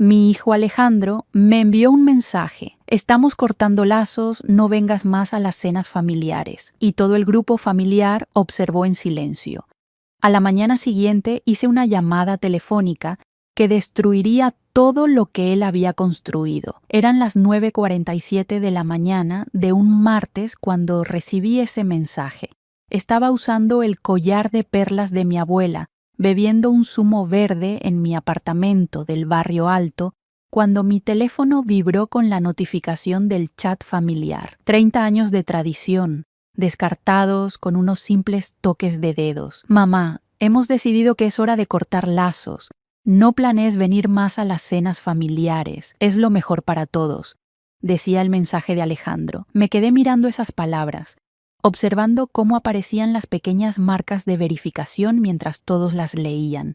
Mi hijo Alejandro me envió un mensaje. Estamos cortando lazos, no vengas más a las cenas familiares. Y todo el grupo familiar observó en silencio. A la mañana siguiente hice una llamada telefónica que destruiría todo lo que él había construido. Eran las 9:47 de la mañana de un martes cuando recibí ese mensaje. Estaba usando el collar de perlas de mi abuela, bebiendo un zumo verde en mi apartamento del barrio alto, cuando mi teléfono vibró con la notificación del chat familiar. 30 años de tradición, descartados con unos simples toques de dedos. Mamá, hemos decidido que es hora de cortar lazos. No planees venir más a las cenas familiares. Es lo mejor para todos, decía el mensaje de Alejandro. Me quedé mirando esas palabras, observando cómo aparecían las pequeñas marcas de verificación mientras todos las leían.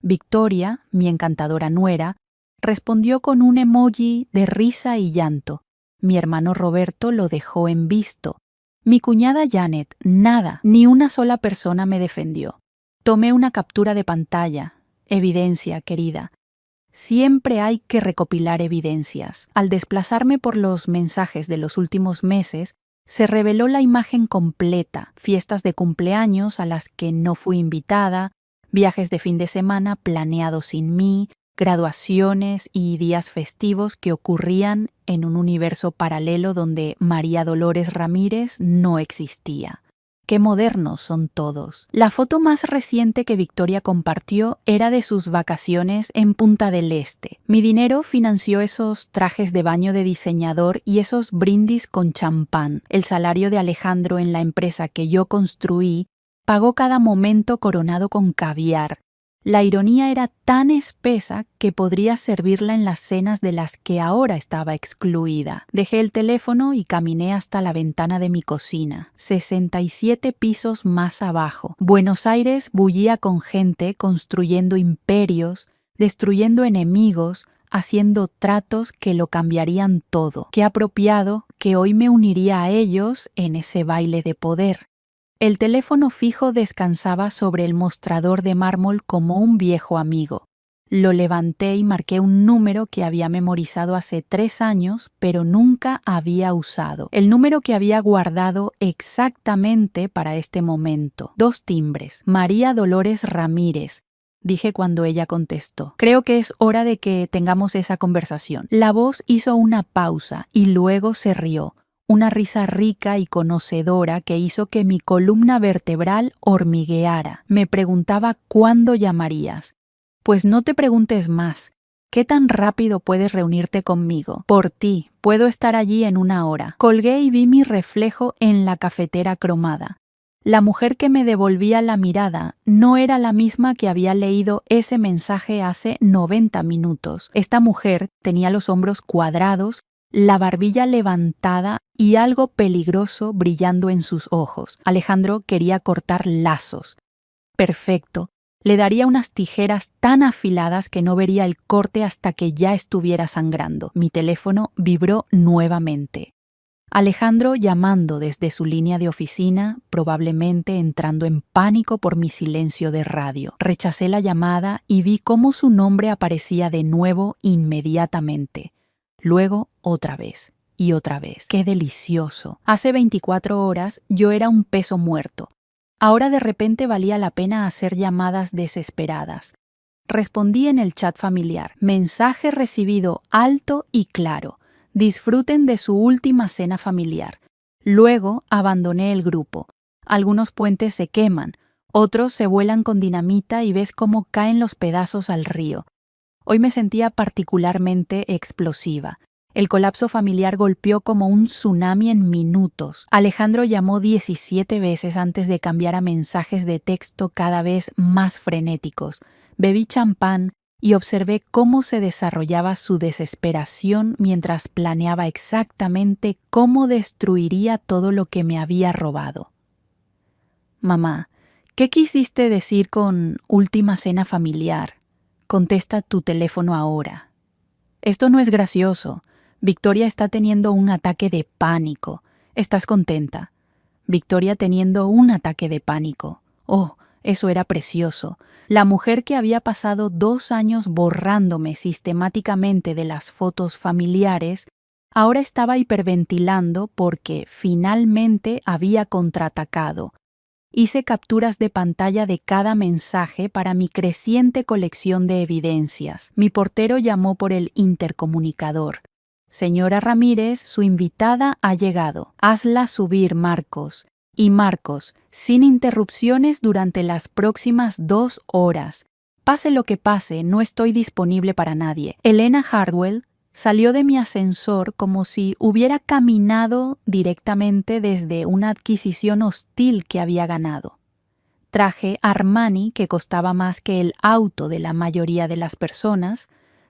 Victoria, mi encantadora nuera, respondió con un emoji de risa y llanto. Mi hermano Roberto lo dejó en visto. Mi cuñada Janet, nada, ni una sola persona me defendió. Tomé una captura de pantalla. Evidencia, querida. Siempre hay que recopilar evidencias. Al desplazarme por los mensajes de los últimos meses, se reveló la imagen completa: fiestas de cumpleaños a las que no fui invitada, viajes de fin de semana planeados sin mí, graduaciones y días festivos que ocurrían en un universo paralelo donde María Dolores Ramírez no existía. Qué modernos son todos. La foto más reciente que Victoria compartió era de sus vacaciones en Punta del Este. Mi dinero financió esos trajes de baño de diseñador y esos brindis con champán. El salario de Alejandro en la empresa que yo construí pagó cada momento coronado con caviar. La ironía era tan espesa que podría servirla en las cenas de las que ahora estaba excluida. Dejé el teléfono y caminé hasta la ventana de mi cocina, 67 pisos más abajo. Buenos Aires bullía con gente construyendo imperios, destruyendo enemigos, haciendo tratos que lo cambiarían todo. Qué apropiado que hoy me uniría a ellos en ese baile de poder. El teléfono fijo descansaba sobre el mostrador de mármol como un viejo amigo. Lo levanté y marqué un número que había memorizado hace 3 años, pero nunca había usado. El número que había guardado exactamente para este momento. 2 timbres. María Dolores Ramírez, dije cuando ella contestó. Creo que es hora de que tengamos esa conversación. La voz hizo una pausa y luego se rió. Una risa rica y conocedora que hizo que mi columna vertebral hormigueara. Me preguntaba cuándo llamarías. Pues no te preguntes más. ¿Qué tan rápido puedes reunirte conmigo? Por ti, puedo estar allí en 1 hora. Colgué y vi mi reflejo en la cafetera cromada. La mujer que me devolvía la mirada no era la misma que había leído ese mensaje hace 90 minutos. Esta mujer tenía los hombros cuadrados, la barbilla levantada y algo peligroso brillando en sus ojos. Alejandro quería cortar lazos. Perfecto. Le daría unas tijeras tan afiladas que no vería el corte hasta que ya estuviera sangrando. Mi teléfono vibró nuevamente. Alejandro llamando desde su línea de oficina, probablemente entrando en pánico por mi silencio de radio. Rechacé la llamada y vi cómo su nombre aparecía de nuevo inmediatamente. Luego, otra vez y otra vez. ¡Qué delicioso! Hace 24 horas yo era un peso muerto. Ahora de repente valía la pena hacer llamadas desesperadas. Respondí en el chat familiar. Mensaje recibido alto y claro. Disfruten de su última cena familiar. Luego abandoné el grupo. Algunos puentes se queman, otros se vuelan con dinamita y ves cómo caen los pedazos al río. Hoy me sentía particularmente explosiva. El colapso familiar golpeó como un tsunami en minutos. Alejandro llamó 17 veces antes de cambiar a mensajes de texto cada vez más frenéticos. Bebí champán y observé cómo se desarrollaba su desesperación mientras planeaba exactamente cómo destruiría todo lo que me había robado. Mamá, ¿qué quisiste decir con última cena familiar? Contesta tu teléfono ahora. Esto no es gracioso. Victoria está teniendo un ataque de pánico. ¿Estás contenta? Victoria teniendo un ataque de pánico. Oh, Eso era precioso. La mujer que había pasado 2 años borrándome sistemáticamente de las fotos familiares, ahora estaba hiperventilando porque finalmente había contraatacado. Hice capturas de pantalla de cada mensaje para mi creciente colección de evidencias. Mi portero llamó por el intercomunicador. Señora Ramírez, su invitada ha llegado. Hazla subir, Marcos. Y Marcos, sin interrupciones durante las próximas 2 horas. Pase lo que pase, no estoy disponible para nadie. Elena Hardwell salió de mi ascensor como si hubiera caminado directamente desde una adquisición hostil que había ganado. Traje Armani, que costaba más que el auto de la mayoría de las personas,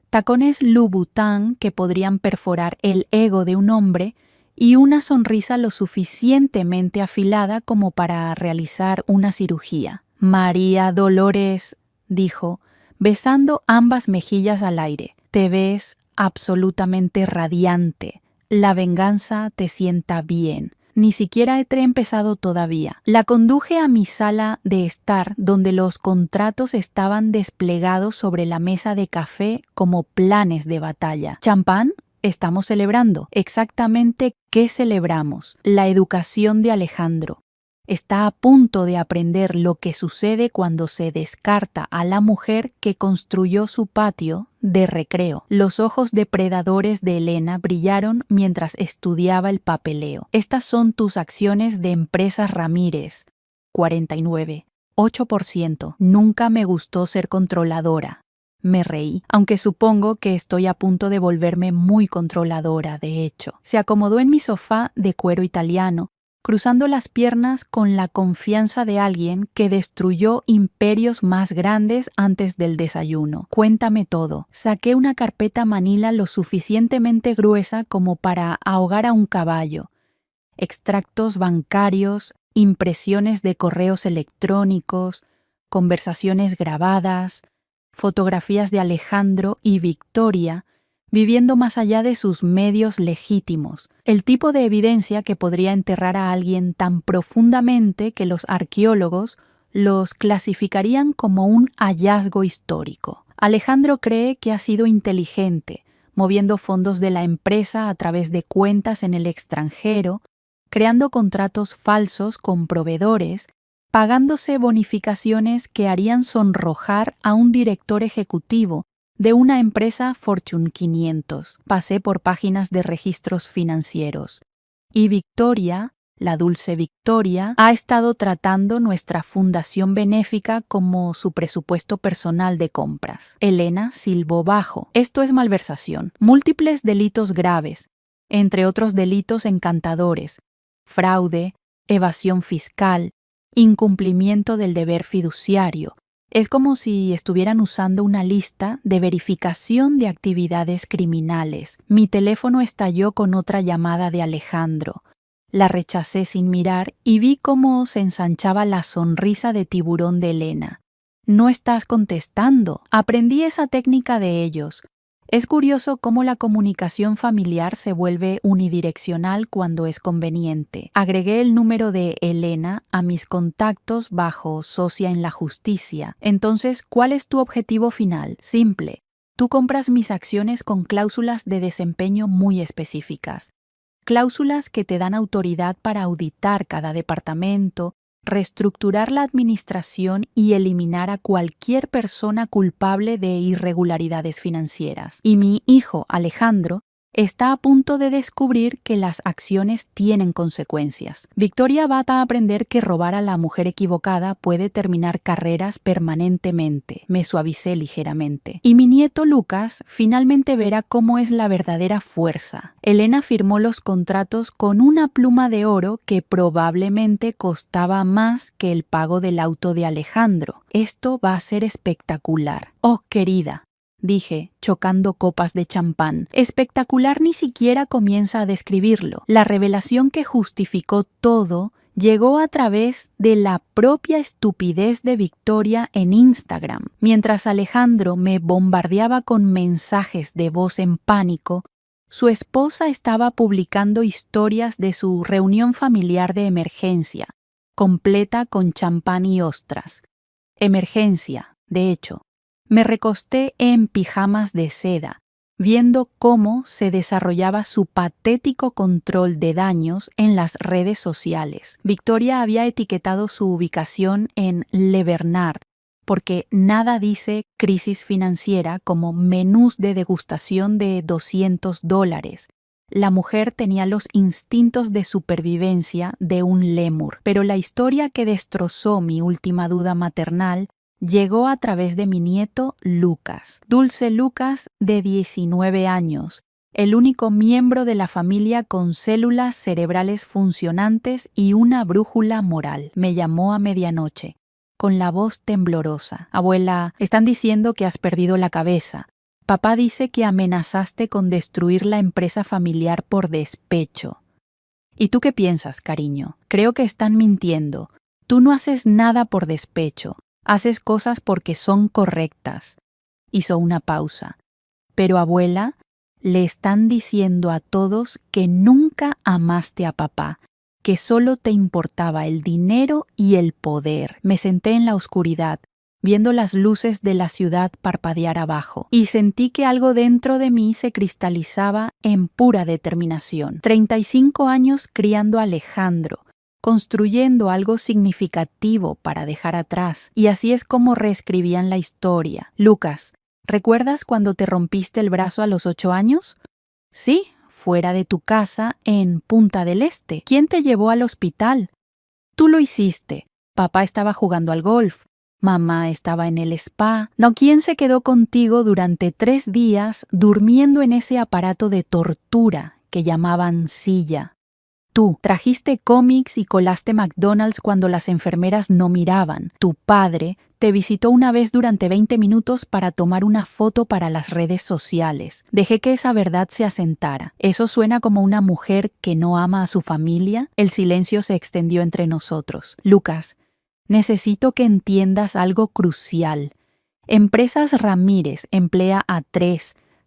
tacones Louboutin que podrían perforar el ego de un hombre y una sonrisa lo suficientemente afilada como para realizar una cirugía. María Dolores, dijo, besando ambas mejillas al aire, te ves absolutamente radiante. La venganza te sienta bien. Ni siquiera he empezado todavía. La conduje a mi sala de estar, donde los contratos estaban desplegados sobre la mesa de café como planes de batalla. ¿Champán? Estamos celebrando. Exactamente qué celebramos. La educación de Alejandro. Está a punto de aprender lo que sucede cuando se descarta a la mujer que construyó su patio de recreo. Los ojos depredadores de Elena brillaron mientras estudiaba el papeleo. Estas son tus acciones de Empresas Ramírez. 49. 8%. Nunca me gustó ser controladora. Me reí, aunque supongo que estoy a punto de volverme muy controladora, de hecho. Se acomodó en mi sofá de cuero italiano, cruzando las piernas con la confianza de alguien que destruyó imperios más grandes antes del desayuno. Cuéntame todo. Saqué una carpeta manila lo suficientemente gruesa como para ahogar a un caballo. Extractos bancarios, impresiones de correos electrónicos, conversaciones grabadas, fotografías de Alejandro y Victoria, viviendo más allá de sus medios legítimos, el tipo de evidencia que podría enterrar a alguien tan profundamente que los arqueólogos los clasificarían como un hallazgo histórico. Alejandro cree que ha sido inteligente, moviendo fondos de la empresa a través de cuentas en el extranjero, creando contratos falsos con proveedores, pagándose bonificaciones que harían sonrojar a un director ejecutivo de una empresa Fortune 500. Pasé por páginas de registros financieros. Y Victoria, la dulce Victoria, ha estado tratando nuestra fundación benéfica como su presupuesto personal de compras. Elena silbó bajo. Esto es malversación. Múltiples delitos graves, entre otros delitos encantadores: fraude, evasión fiscal, incumplimiento del deber fiduciario. Es como si estuvieran usando una lista de verificación de actividades criminales. Mi teléfono estalló con otra llamada de Alejandro. La rechacé sin mirar y vi cómo se ensanchaba la sonrisa de tiburón de Elena. No estás contestando. Aprendí esa técnica de ellos. Es curioso cómo la comunicación familiar se vuelve unidireccional cuando es conveniente. Agregué el número de Elena a mis contactos bajo socia en la justicia. Entonces, ¿cuál es tu objetivo final? Simple. Tú compras mis acciones con cláusulas de desempeño muy específicas. Cláusulas que te dan autoridad para auditar cada departamento, reestructurar la administración y eliminar a cualquier persona culpable de irregularidades financieras. Y mi hijo, Alejandro, está a punto de descubrir que las acciones tienen consecuencias. Victoria va a aprender que robar a la mujer equivocada puede terminar carreras permanentemente. Me suavicé ligeramente. Y mi nieto Lucas finalmente verá cómo es la verdadera fuerza. Elena firmó los contratos con una pluma de oro que probablemente costaba más que el pago del auto de Alejandro. Esto va a ser espectacular. Oh, querida, dije, chocando copas de champán. Espectacular ni siquiera comienza a describirlo. La revelación que justificó todo llegó a través de la propia estupidez de Victoria en Instagram. Mientras Alejandro me bombardeaba con mensajes de voz en pánico, su esposa estaba publicando historias de su reunión familiar de emergencia, completa con champán y ostras. Emergencia, de hecho. Me recosté en pijamas de seda, viendo cómo se desarrollaba su patético control de daños en las redes sociales. Victoria había etiquetado su ubicación en Le Bernard, porque nada dice crisis financiera como menús de degustación de $200. La mujer tenía los instintos de supervivencia de un lémur, pero la historia que destrozó mi última duda maternal llegó a través de mi nieto Lucas. Dulce Lucas, de 19 años, el único miembro de la familia con células cerebrales funcionantes y una brújula moral. Me llamó a medianoche, con la voz temblorosa. Abuela, están diciendo que has perdido la cabeza. Papá dice que amenazaste con destruir la empresa familiar por despecho. ¿Y tú qué piensas, cariño? Creo que están mintiendo. Tú no haces nada por despecho. Haces cosas porque son correctas. Hizo una pausa. Pero, abuela, le están diciendo a todos que nunca amaste a papá, que solo te importaba el dinero y el poder. Me senté en la oscuridad, viendo las luces de la ciudad parpadear abajo, y sentí que algo dentro de mí se cristalizaba en pura determinación. 35 años criando a Alejandro, construyendo algo significativo para dejar atrás, y así es como reescribían la historia. Lucas, ¿recuerdas cuando te rompiste el brazo a los 8 años? Sí, fuera de tu casa, en Punta del Este. ¿Quién te llevó al hospital? Tú lo hiciste. Papá estaba jugando al golf. Mamá estaba en el spa. No, ¿quién se quedó contigo durante 3 días durmiendo en ese aparato de tortura que llamaban silla? Tú trajiste cómics y colaste McDonald's cuando las enfermeras no miraban. Tu padre te visitó una vez durante 20 minutos para tomar una foto para las redes sociales. Dejé que esa verdad se asentara. ¿Eso suena como una mujer que no ama a su familia? El silencio se extendió entre nosotros. Lucas, necesito que entiendas algo crucial. Empresas Ramírez emplea a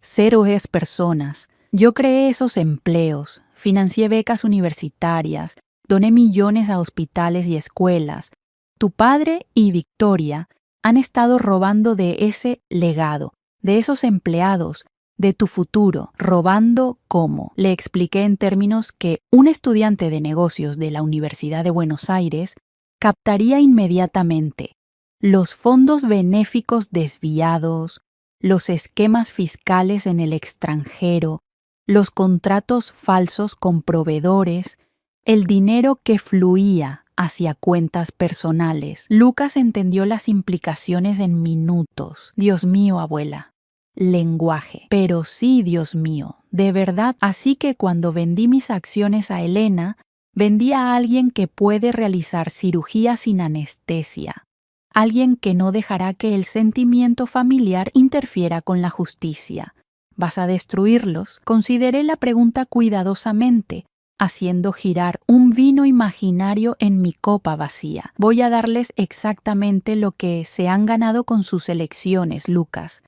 0 personas. Yo creé esos empleos, financié becas universitarias, doné millones a hospitales y escuelas. Tu padre y Victoria han estado robando de ese legado, de esos empleados, de tu futuro. ¿Robando cómo? Le expliqué en términos que un estudiante de negocios de la Universidad de Buenos Aires captaría inmediatamente los fondos benéficos desviados, los esquemas fiscales en el extranjero, los contratos falsos con proveedores, el dinero que fluía hacia cuentas personales. Lucas entendió las implicaciones en minutos. Dios mío, abuela. Lenguaje. Pero sí, Dios mío, de verdad. Así que cuando vendí mis acciones a Elena, vendí a alguien que puede realizar cirugía sin anestesia. Alguien que no dejará que el sentimiento familiar interfiera con la justicia. ¿Vas a destruirlos? Consideré la pregunta cuidadosamente, haciendo girar un vino imaginario en mi copa vacía. Voy a darles exactamente lo que se han ganado con sus elecciones, Lucas.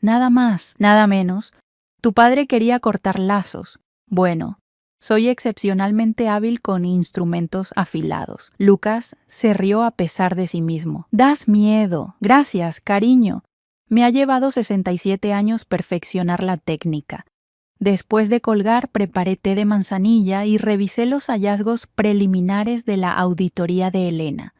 Nada más, nada menos. Tu padre quería cortar lazos. Bueno, soy excepcionalmente hábil con instrumentos afilados. Lucas se rió a pesar de sí mismo. Das miedo. Gracias, cariño. Me ha llevado 67 años perfeccionar la técnica. Después de colgar, preparé té de manzanilla y revisé los hallazgos preliminares de la auditoría de Elena.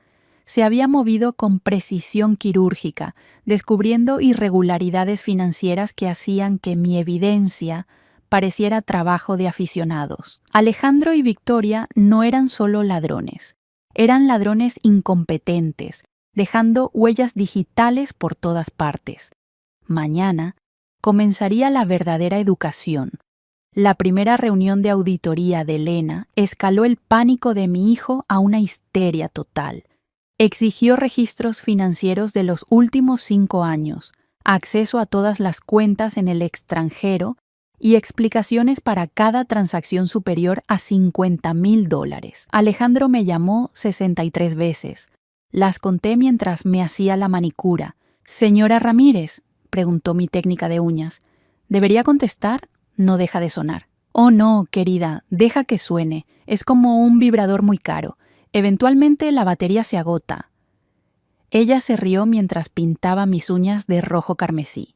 Se había movido con precisión quirúrgica, descubriendo irregularidades financieras que hacían que mi evidencia pareciera trabajo de aficionados. Alejandro y Victoria no eran solo ladrones, eran ladrones incompetentes, dejando huellas digitales por todas partes. Mañana comenzaría la verdadera educación. La primera reunión de auditoría de Elena escaló el pánico de mi hijo a una histeria total. Exigió registros financieros de los últimos 5 años, acceso a todas las cuentas en el extranjero y explicaciones para cada transacción superior a $50,000. Alejandro me llamó 63 veces. Las conté mientras me hacía la manicura. «Señora Ramírez», preguntó mi técnica de uñas. ¿Debería contestar? No deja de sonar. «Oh no, querida, deja que suene. Es como un vibrador muy caro. Eventualmente la batería se agota». Ella se rió mientras pintaba mis uñas de rojo carmesí.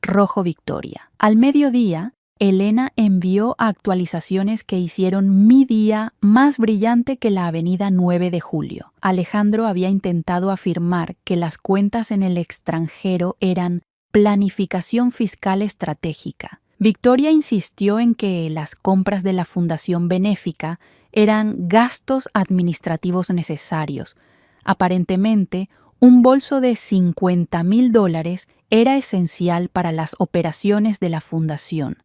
Rojo Victoria. Al mediodía, Elena envió actualizaciones que hicieron mi día más brillante que la avenida 9 de Julio. Alejandro había intentado afirmar que las cuentas en el extranjero eran planificación fiscal estratégica. Victoria insistió en que las compras de la fundación benéfica eran gastos administrativos necesarios. Aparentemente, un bolso de $50,000 era esencial para las operaciones de la fundación.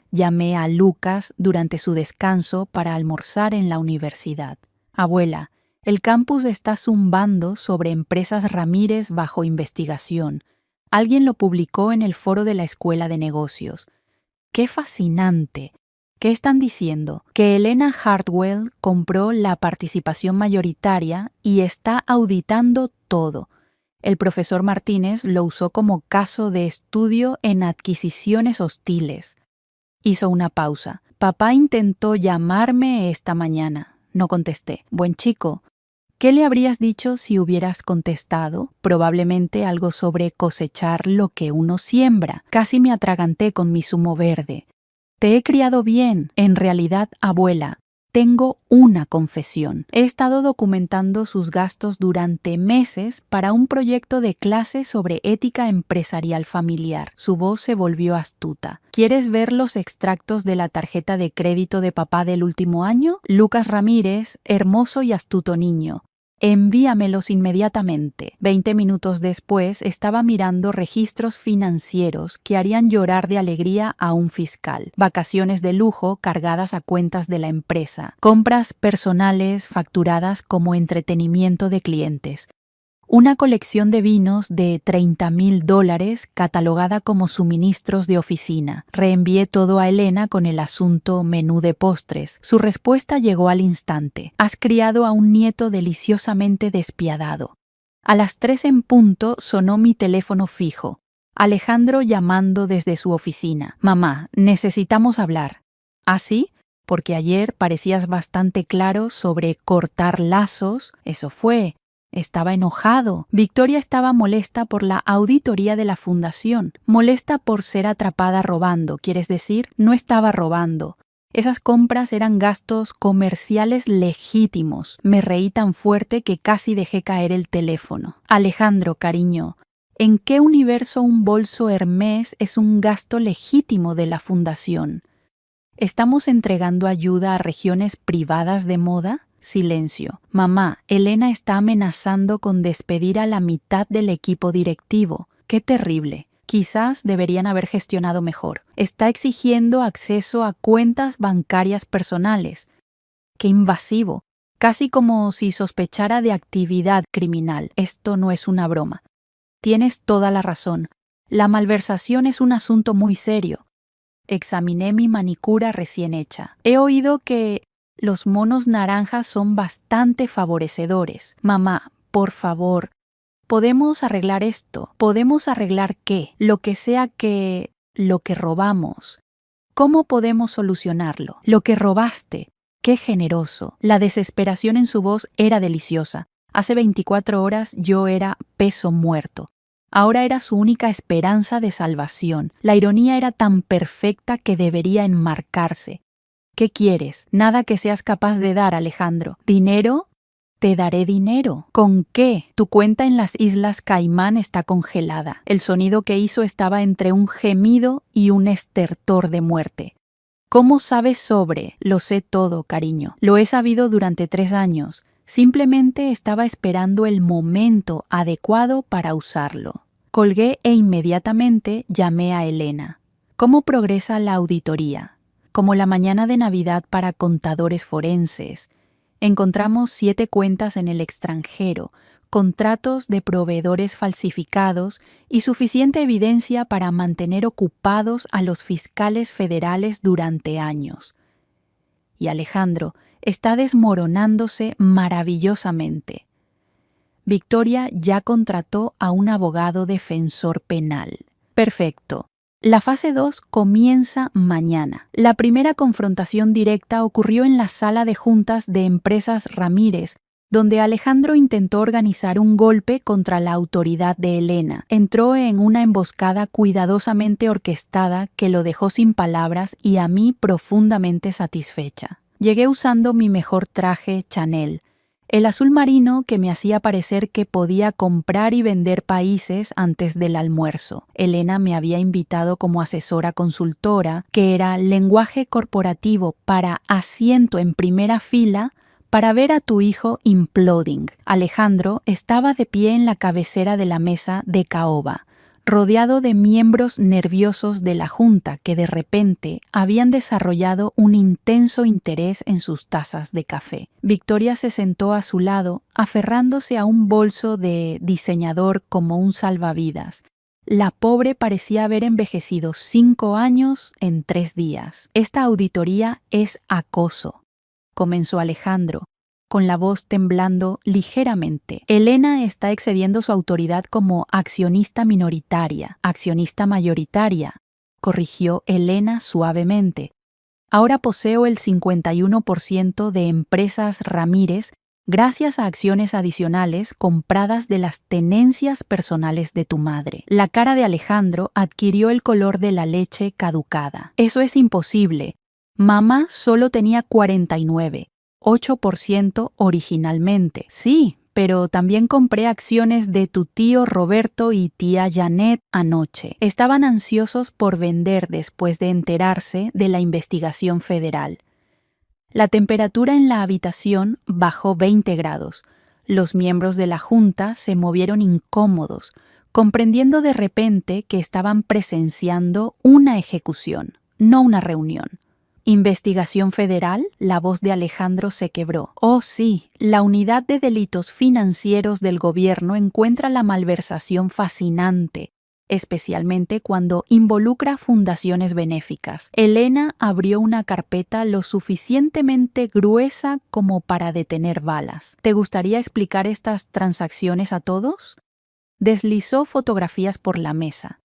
Llamé a Lucas durante su descanso para almorzar en la universidad. Abuela, el campus está zumbando sobre empresas Ramírez bajo investigación. Alguien lo publicó en el foro de la Escuela de Negocios. ¡Qué fascinante! ¿Qué están diciendo? Que Elena Hartwell compró la participación mayoritaria y está auditando todo. El profesor Martínez lo usó como caso de estudio en adquisiciones hostiles. Hizo una pausa. Papá intentó llamarme esta mañana. No contesté. Buen chico. ¿Qué le habrías dicho si hubieras contestado? Probablemente algo sobre cosechar lo que uno siembra. Casi me atraganté con mi zumo verde. Te he criado bien. En realidad, abuela, tengo una confesión. He estado documentando sus gastos durante meses para un proyecto de clase sobre ética empresarial familiar. Su voz se volvió astuta. ¿Quieres ver los extractos de la tarjeta de crédito de papá del último año? Lucas Ramírez, hermoso y astuto niño. Envíamelos inmediatamente. 20 minutos después estaba mirando registros financieros que harían llorar de alegría a un fiscal. Vacaciones de lujo cargadas a cuentas de la empresa. Compras personales facturadas como entretenimiento de clientes. Una colección de vinos de $30,000 catalogada como suministros de oficina. Reenvié todo a Elena con el asunto menú de postres. Su respuesta llegó al instante. Has criado a un nieto deliciosamente despiadado. A las 3 en punto sonó mi teléfono fijo. Alejandro llamando desde su oficina. Mamá, necesitamos hablar. ¿Ah, sí? Porque ayer parecías bastante claro sobre cortar lazos. Eso fue. Estaba enojado. Victoria estaba molesta por la auditoría de la fundación. Molesta por ser atrapada robando. ¿Quieres decir? No estaba robando. Esas compras eran gastos comerciales legítimos. Me reí tan fuerte que casi dejé caer el teléfono. Alejandro, cariño, ¿en qué universo un bolso Hermès es un gasto legítimo de la fundación? ¿Estamos entregando ayuda a regiones privadas de moda? Silencio. Mamá, Elena está amenazando con despedir a la mitad del equipo directivo. ¡Qué terrible! Quizás deberían haber gestionado mejor. Está exigiendo acceso a cuentas bancarias personales. ¡Qué invasivo! Casi como si sospechara de actividad criminal. Esto no es una broma. Tienes toda la razón. La malversación es un asunto muy serio. Examiné mi manicura recién hecha. He oído que los monos naranjas son bastante favorecedores. Mamá, por favor, ¿podemos arreglar esto? ¿Podemos arreglar qué? Lo que sea que... lo que robamos. ¿Cómo podemos solucionarlo? Lo que robaste. ¡Qué generoso! La desesperación en su voz era deliciosa. Hace 24 horas yo era peso muerto. Ahora era su única esperanza de salvación. La ironía era tan perfecta que debería enmarcarse. ¿Qué quieres? Nada que seas capaz de dar, Alejandro. ¿Dinero? Te daré dinero. ¿Con qué? Tu cuenta en las Islas Caimán está congelada. El sonido que hizo estaba entre un gemido y un estertor de muerte. ¿Cómo sabes sobre? Lo sé todo, cariño. Lo he sabido durante 3 años. Simplemente estaba esperando el momento adecuado para usarlo. Colgué e inmediatamente llamé a Elena. ¿Cómo progresa la auditoría? Como la mañana de Navidad para contadores forenses. Encontramos 7 cuentas en el extranjero, contratos de proveedores falsificados y suficiente evidencia para mantener ocupados a los fiscales federales durante años. Y Alejandro está desmoronándose maravillosamente. Victoria ya contrató a un abogado defensor penal. Perfecto. La fase 2 comienza mañana. La primera confrontación directa ocurrió en la sala de juntas de Empresas Ramírez, donde Alejandro intentó organizar un golpe contra la autoridad de Elena. Entró en una emboscada cuidadosamente orquestada que lo dejó sin palabras y a mí profundamente satisfecha. Llegué usando mi mejor traje Chanel, el azul marino que me hacía parecer que podía comprar y vender países antes del almuerzo. Elena me había invitado como asesora consultora, que era lenguaje corporativo para asiento en primera fila, para ver a tu hijo imploding. Alejandro estaba de pie en la cabecera de la mesa de caoba, rodeado de miembros nerviosos de la junta que de repente habían desarrollado un intenso interés en sus tazas de café. Victoria se sentó a su lado, aferrándose a un bolso de diseñador como un salvavidas. La pobre parecía haber envejecido 5 años en 3 días. Esta auditoría es acoso, comenzó Alejandro, con la voz temblando ligeramente. Elena está excediendo su autoridad como accionista minoritaria, accionista mayoritaria, corrigió Elena suavemente. Ahora poseo el 51% de Empresas Ramírez gracias a acciones adicionales compradas de las tenencias personales de tu madre. La cara de Alejandro adquirió el color de la leche caducada. Eso es imposible. Mamá solo tenía 49%. 8% originalmente. Sí, pero también compré acciones de tu tío Roberto y tía Janet anoche. Estaban ansiosos por vender después de enterarse de la investigación federal. La temperatura en la habitación bajó 20 grados. Los miembros de la junta se movieron incómodos, comprendiendo de repente que estaban presenciando una ejecución, no una reunión. ¿Investigación federal? La voz de Alejandro se quebró. Oh, sí, la Unidad de Delitos Financieros del gobierno encuentra la malversación fascinante, especialmente cuando involucra fundaciones benéficas. Elena abrió una carpeta lo suficientemente gruesa como para detener balas. ¿Te gustaría explicar estas transacciones a todos? Deslizó fotografías por la mesa.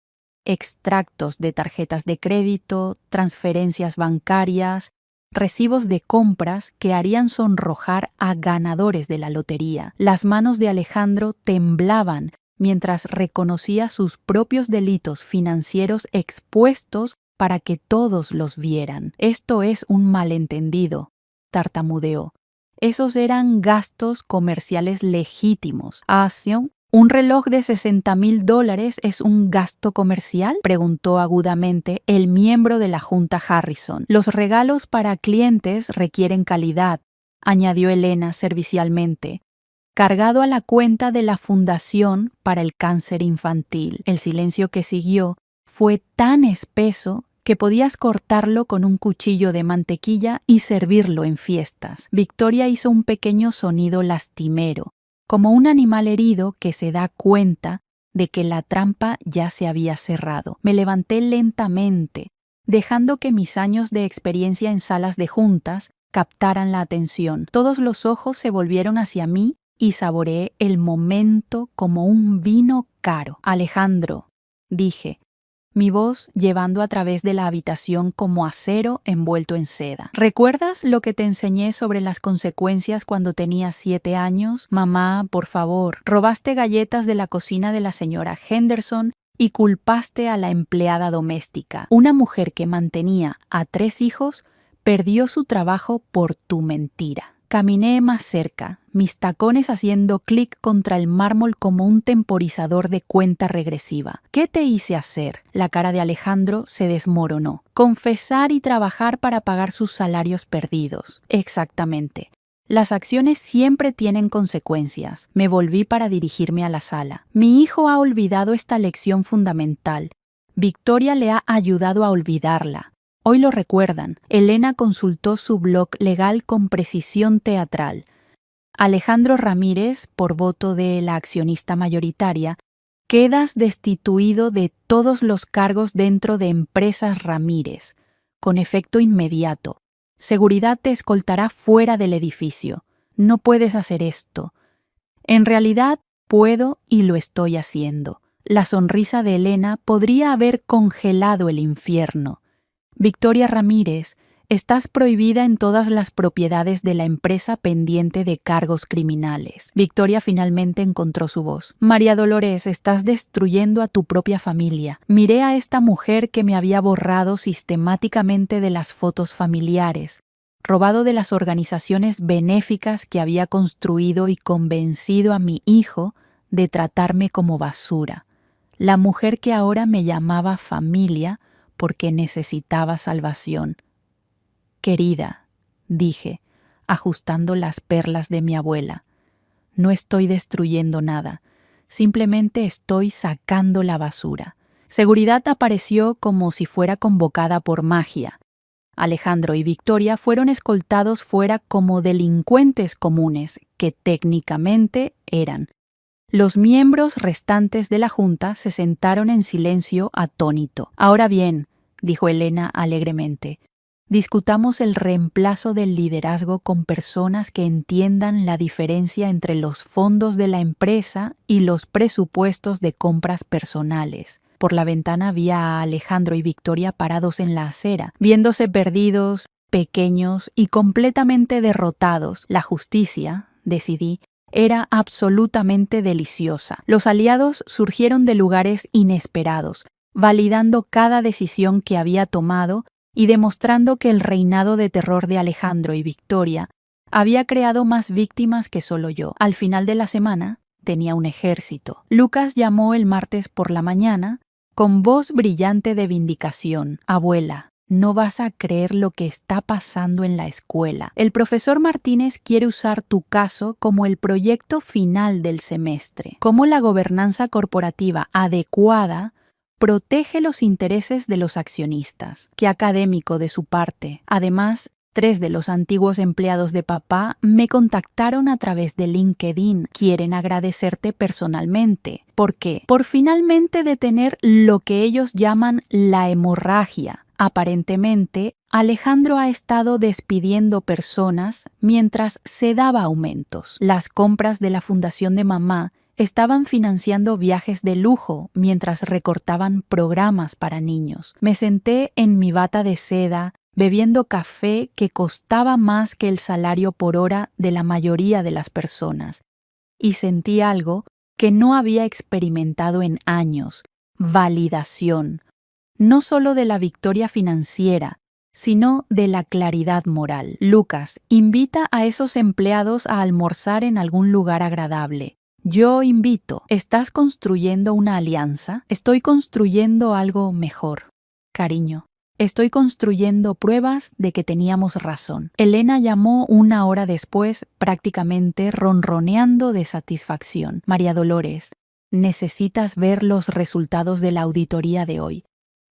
Extractos de tarjetas de crédito, transferencias bancarias, recibos de compras que harían sonrojar a ganadores de la lotería. Las manos de Alejandro temblaban mientras reconocía sus propios delitos financieros expuestos para que todos los vieran. Esto es un malentendido, tartamudeó. Esos eran gastos comerciales legítimos. Acción. ¿Un reloj de $60,000 es un gasto comercial?, preguntó agudamente el miembro de la Junta Harrison. Los regalos para clientes requieren calidad, añadió Elena servicialmente, cargado a la cuenta de la Fundación para el Cáncer Infantil. El silencio que siguió fue tan espeso que podías cortarlo con un cuchillo de mantequilla y servirlo en fiestas. Victoria hizo un pequeño sonido lastimero, como un animal herido que se da cuenta de que la trampa ya se había cerrado. Me levanté lentamente, dejando que mis años de experiencia en salas de juntas captaran la atención. Todos los ojos se volvieron hacia mí y saboreé el momento como un vino caro. Alejandro, dije, mi voz llevando a través de la habitación como acero envuelto en seda. ¿Recuerdas lo que te enseñé sobre las consecuencias cuando tenías 7 años? Mamá, por favor, robaste galletas de la cocina de la señora Henderson y culpaste a la empleada doméstica. Una mujer que mantenía a 3 hijos perdió su trabajo por tu mentira. Caminé más cerca, mis tacones haciendo clic contra el mármol como un temporizador de cuenta regresiva. ¿Qué te hice hacer? La cara de Alejandro se desmoronó. Confesar y trabajar para pagar sus salarios perdidos. Exactamente. Las acciones siempre tienen consecuencias. Me volví para dirigirme a la sala. Mi hijo ha olvidado esta lección fundamental. Victoria le ha ayudado a olvidarla. Hoy lo recuerdan. Elena consultó su blog legal con precisión teatral. Alejandro Ramírez, por voto de la accionista mayoritaria, quedas destituido de todos los cargos dentro de Empresas Ramírez, con efecto inmediato. Seguridad te escoltará fuera del edificio. No puedes hacer esto. En realidad, puedo y lo estoy haciendo. La sonrisa de Elena podría haber congelado el infierno. Victoria Ramírez Estás prohibida en todas las propiedades de la empresa pendiente de cargos criminales. Victoria finalmente encontró su voz. María Dolores, estás destruyendo a tu propia familia. Miré a esta mujer que me había borrado sistemáticamente de las fotos familiares, robado de las organizaciones benéficas que había construido y convencido a mi hijo de tratarme como basura. La mujer que ahora me llamaba familia porque necesitaba salvación. Querida, dije, ajustando las perlas de mi abuela, no estoy destruyendo nada, simplemente estoy sacando la basura. Seguridad apareció como si fuera convocada por magia. Alejandro y Victoria fueron escoltados fuera como delincuentes comunes, que técnicamente eran. Los miembros restantes de la junta se sentaron en silencio atónito. Ahora bien, dijo Elena alegremente, discutamos el reemplazo del liderazgo con personas que entiendan la diferencia entre los fondos de la empresa y los presupuestos de compras personales. Por la ventana vi a Alejandro y Victoria parados en la acera, viéndose perdidos, pequeños y completamente derrotados. La justicia, decidí, era absolutamente deliciosa. Los aliados surgieron de lugares inesperados, validando cada decisión que había tomado y demostrando que el reinado de terror de Alejandro y Victoria había creado más víctimas que solo yo. Al final de la semana, tenía un ejército. Lucas llamó el martes por la mañana, con voz brillante de vindicación. Abuela, no vas a creer lo que está pasando en la escuela. El profesor Martínez quiere usar tu caso como el proyecto final del semestre. Cómo la gobernanza corporativa adecuada protege los intereses de los accionistas. Qué académico de su parte. Además, 3 de los antiguos empleados de papá me contactaron a través de LinkedIn. Quieren agradecerte personalmente. ¿Por qué? Por finalmente detener lo que ellos llaman la hemorragia. Aparentemente, Alejandro ha estado despidiendo personas mientras se daba aumentos. Las compras de la fundación de mamá estaban financiando viajes de lujo mientras recortaban programas para niños. Me senté en mi bata de seda, bebiendo café que costaba más que el salario por hora de la mayoría de las personas, y sentí algo que no había experimentado en años: validación, no solo de la victoria financiera, sino de la claridad moral. Lucas, invita a esos empleados a almorzar en algún lugar agradable. Yo invito. ¿Estás construyendo una alianza? Estoy construyendo algo mejor. Cariño, estoy construyendo pruebas de que teníamos razón. Elena llamó 1 hora después, prácticamente ronroneando de satisfacción. María Dolores, necesitas ver los resultados de la auditoría de hoy.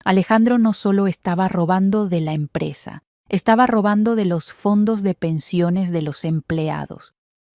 Alejandro no solo estaba robando de la empresa, estaba robando de los fondos de pensiones de los empleados.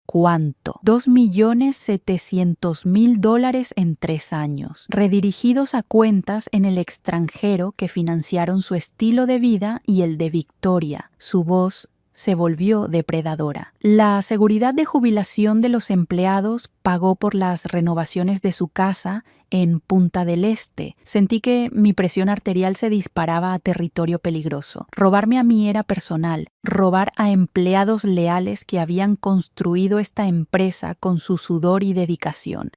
¿Cuánto? $2.700.000 en 3 años, redirigidos a cuentas en el extranjero que financiaron su estilo de vida y el de Victoria. Su voz se volvió depredadora. La seguridad de jubilación de los empleados pagó por las renovaciones de su casa en Punta del Este. Sentí que mi presión arterial se disparaba a territorio peligroso. Robarme a mí era personal. Robar a empleados leales que habían construido esta empresa con su sudor y dedicación.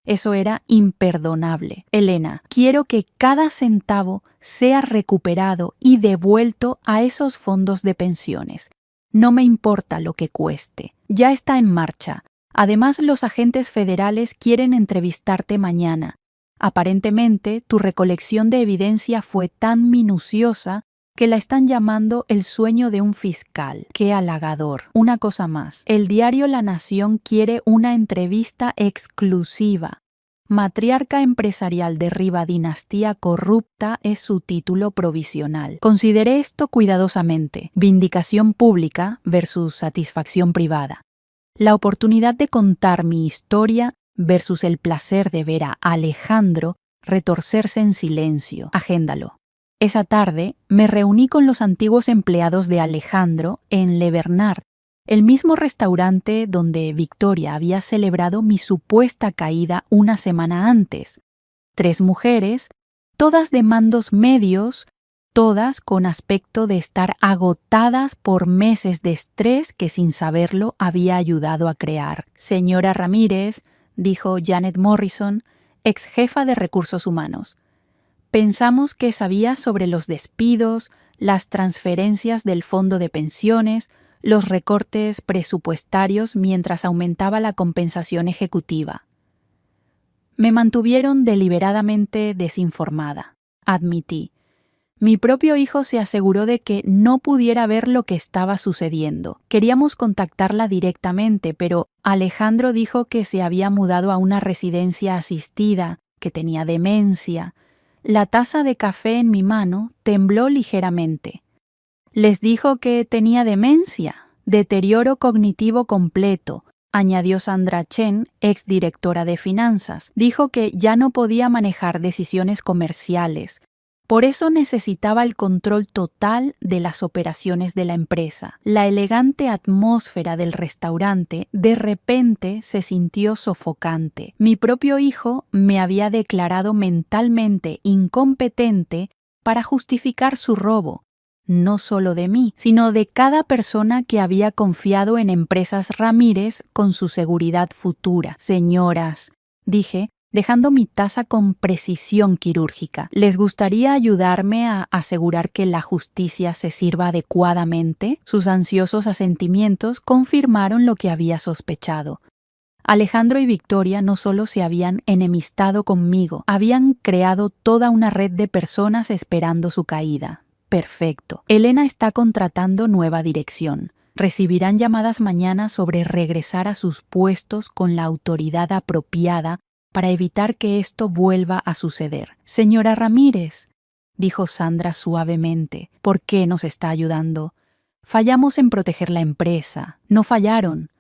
Eso era imperdonable. Elena, quiero que cada centavo sea recuperado y devuelto a esos fondos de pensiones. No me importa lo que cueste. Ya está en marcha. Además, los agentes federales quieren entrevistarte mañana. Aparentemente, tu recolección de evidencia fue tan minuciosa que la están llamando el sueño de un fiscal. ¡Qué halagador! Una cosa más. El diario La Nación quiere una entrevista exclusiva. Matriarca empresarial derriba dinastía corrupta es su título provisional. Consideré esto cuidadosamente. Vindicación pública versus satisfacción privada. La oportunidad de contar mi historia versus el placer de ver a Alejandro retorcerse en silencio. Agéndalo. Esa tarde me reuní con los antiguos empleados de Alejandro en Le Bernard, el mismo restaurante donde Victoria había celebrado mi supuesta caída 1 semana antes. 3 mujeres, todas de mandos medios, todas con aspecto de estar agotadas por meses de estrés que sin saberlo había ayudado a crear. Señora Ramírez, dijo Janet Morrison, ex jefa de recursos humanos. Pensamos que sabía sobre los despidos, las transferencias del fondo de pensiones, los recortes presupuestarios mientras aumentaba la compensación ejecutiva. Me mantuvieron deliberadamente desinformada, admití. Mi propio hijo se aseguró de que no pudiera ver lo que estaba sucediendo. Queríamos contactarla directamente, pero Alejandro dijo que se había mudado a una residencia asistida, que tenía demencia. La taza de café en mi mano tembló ligeramente. Les dijo que tenía demencia, deterioro cognitivo completo, añadió Sandra Chen, exdirectora de finanzas. Dijo que ya no podía manejar decisiones comerciales. Por eso necesitaba el control total de las operaciones de la empresa. La elegante atmósfera del restaurante de repente se sintió sofocante. Mi propio hijo me había declarado mentalmente incompetente para justificar su robo, no solo de mí, sino de cada persona que había confiado en Empresas Ramírez con su seguridad futura. Señoras, dije, dejando mi taza con precisión quirúrgica. ¿Les gustaría ayudarme a asegurar que la justicia se sirva adecuadamente? Sus ansiosos asentimientos confirmaron lo que había sospechado. Alejandro y Victoria no solo se habían enemistado conmigo, habían creado toda una red de personas esperando su caída. Perfecto. Elena está contratando nueva dirección. Recibirán llamadas mañana sobre regresar a sus puestos con la autoridad apropiada para evitar que esto vuelva a suceder. Señora Ramírez, dijo Sandra suavemente, ¿por qué nos está ayudando? Fallamos en proteger la empresa. No fallaron.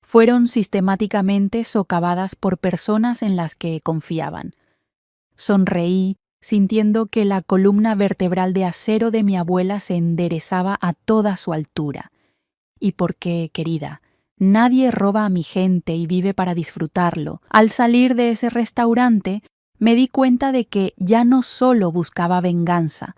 Fueron sistemáticamente socavadas por personas en las que confiaban. Sonreí, sintiendo que la columna vertebral de acero de mi abuela se enderezaba a toda su altura. Y porque, querida, nadie roba a mi gente y vive para disfrutarlo. Al salir de ese restaurante, me di cuenta de que ya no solo buscaba venganza,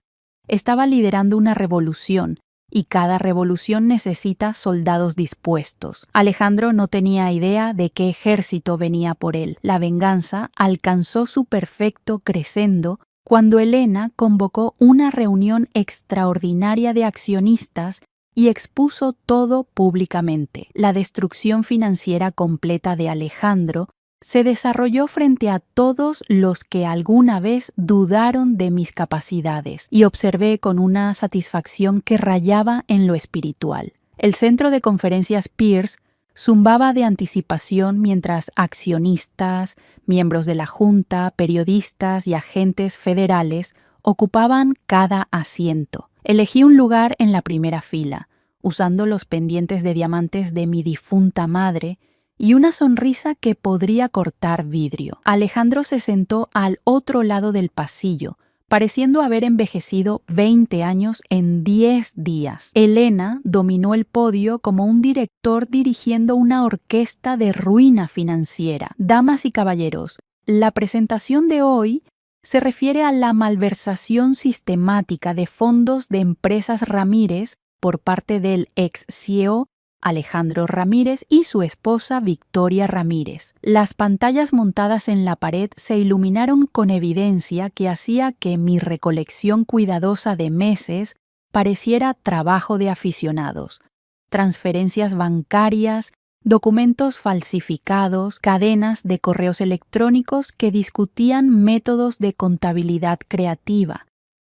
estaba liderando una revolución, y cada revolución necesita soldados dispuestos. Alejandro no tenía idea de qué ejército venía por él. La venganza alcanzó su perfecto crescendo cuando Elena convocó una reunión extraordinaria de accionistas y expuso todo públicamente. La destrucción financiera completa de Alejandro se desarrolló frente a todos los que alguna vez dudaron de mis capacidades y observé con una satisfacción que rayaba en lo espiritual. El centro de conferencias Pierce zumbaba de anticipación mientras accionistas, miembros de la Junta, periodistas y agentes federales ocupaban cada asiento. Elegí un lugar en la primera fila, usando los pendientes de diamantes de mi difunta madre y una sonrisa que podría cortar vidrio. Alejandro se sentó al otro lado del pasillo, pareciendo haber envejecido 20 años en 10 días. Elena dominó el podio como un director dirigiendo una orquesta de ruina financiera. Damas y caballeros, la presentación de hoy se refiere a la malversación sistemática de fondos de Empresas Ramírez por parte del ex CEO Alejandro Ramírez y su esposa Victoria Ramírez. Las pantallas montadas en la pared se iluminaron con evidencia que hacía que mi recolección cuidadosa de meses pareciera trabajo de aficionados. Transferencias bancarias, documentos falsificados, cadenas de correos electrónicos que discutían métodos de contabilidad creativa,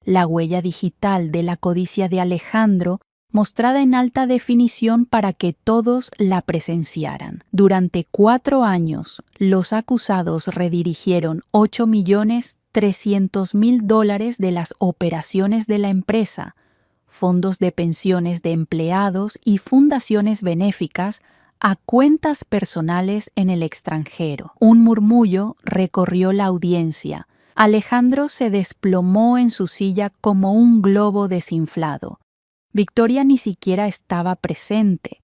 la huella digital de la codicia de Alejandro mostrada en alta definición para que todos la presenciaran. Durante 4 años, los acusados redirigieron $8.300.000 de las operaciones de la empresa, fondos de pensiones de empleados y fundaciones benéficas a cuentas personales en el extranjero. Un murmullo recorrió la audiencia. Alejandro se desplomó en su silla como un globo desinflado. Victoria ni siquiera estaba presente.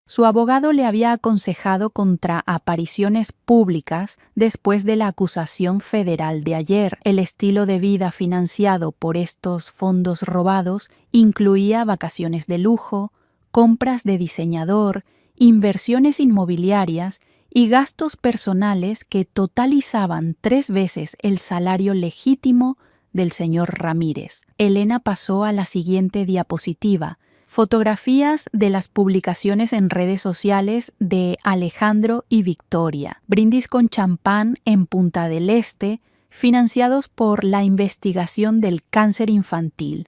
Su abogado le había aconsejado contra apariciones públicas después de la acusación federal de ayer. El estilo de vida financiado por estos fondos robados incluía vacaciones de lujo, compras de diseñador, inversiones inmobiliarias y gastos personales que totalizaban 3 veces el salario legítimo del señor Ramírez. Elena pasó a la siguiente diapositiva. Fotografías de las publicaciones en redes sociales de Alejandro y Victoria. Brindis con champán en Punta del Este, financiados por la investigación del cáncer infantil.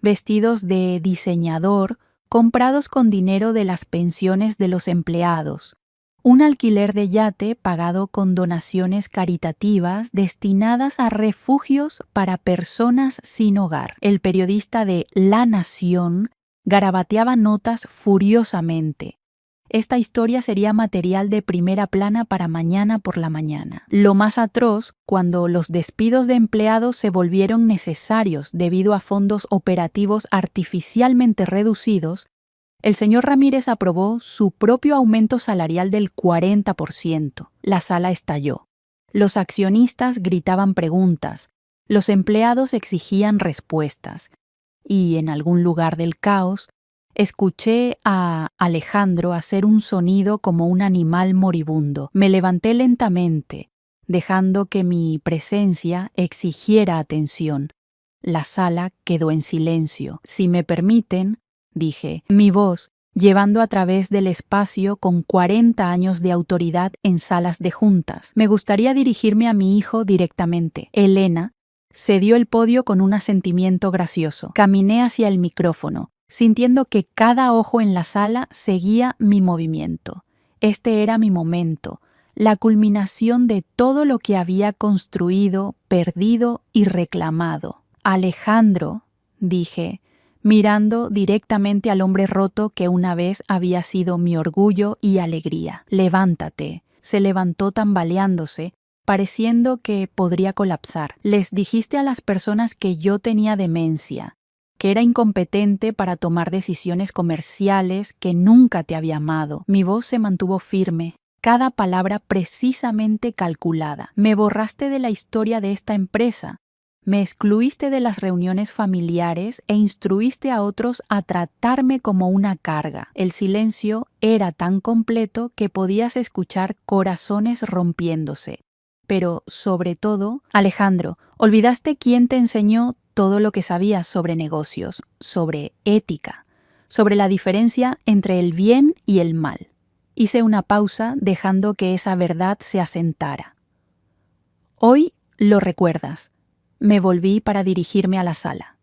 Vestidos de diseñador, comprados con dinero de las pensiones de los empleados. Un alquiler de yate pagado con donaciones caritativas destinadas a refugios para personas sin hogar. El periodista de La Nación garabateaba notas furiosamente. Esta historia sería material de primera plana para mañana por la mañana. Lo más atroz, cuando los despidos de empleados se volvieron necesarios debido a fondos operativos artificialmente reducidos, el señor Ramírez aprobó su propio aumento salarial del 40%. La sala estalló. Los accionistas gritaban preguntas, los empleados exigían respuestas. Y en algún lugar del caos, escuché a Alejandro hacer un sonido como un animal moribundo. Me levanté lentamente, dejando que mi presencia exigiera atención. La sala quedó en silencio. Si me permiten, dije, mi voz, llevando a través del espacio con 40 años de autoridad en salas de juntas. Me gustaría dirigirme a mi hijo directamente. Elena cedió el podio con un asentimiento gracioso. Caminé hacia el micrófono, sintiendo que cada ojo en la sala seguía mi movimiento. Este era mi momento, la culminación de todo lo que había construido, perdido y reclamado. Alejandro, dije, mirando directamente al hombre roto que una vez había sido mi orgullo y alegría. Levántate. Se levantó tambaleándose, pareciendo que podría colapsar. Les dijiste a las personas que yo tenía demencia, que era incompetente para tomar decisiones comerciales, que nunca te había amado. Mi voz se mantuvo firme, cada palabra precisamente calculada. Me borraste de la historia de esta empresa. Me excluiste de las reuniones familiares e instruiste a otros a tratarme como una carga. El silencio era tan completo que podías escuchar corazones rompiéndose. Pero, sobre todo, Alejandro, olvidaste quién te enseñó todo lo que sabías sobre negocios, sobre ética, sobre la diferencia entre el bien y el mal. Hice una pausa dejando que esa verdad se asentara. Hoy lo recuerdas. Me volví para dirigirme a la sala.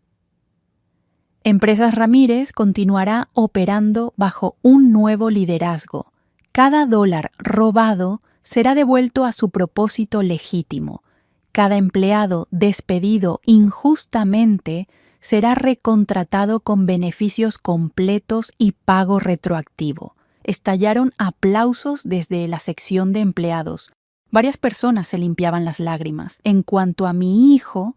Empresas Ramírez continuará operando bajo un nuevo liderazgo. Cada dólar robado será devuelto a su propósito legítimo. Cada empleado despedido injustamente será recontratado con beneficios completos y pago retroactivo. Estallaron aplausos desde la sección de empleados. Varias personas se limpiaban las lágrimas. En cuanto a mi hijo,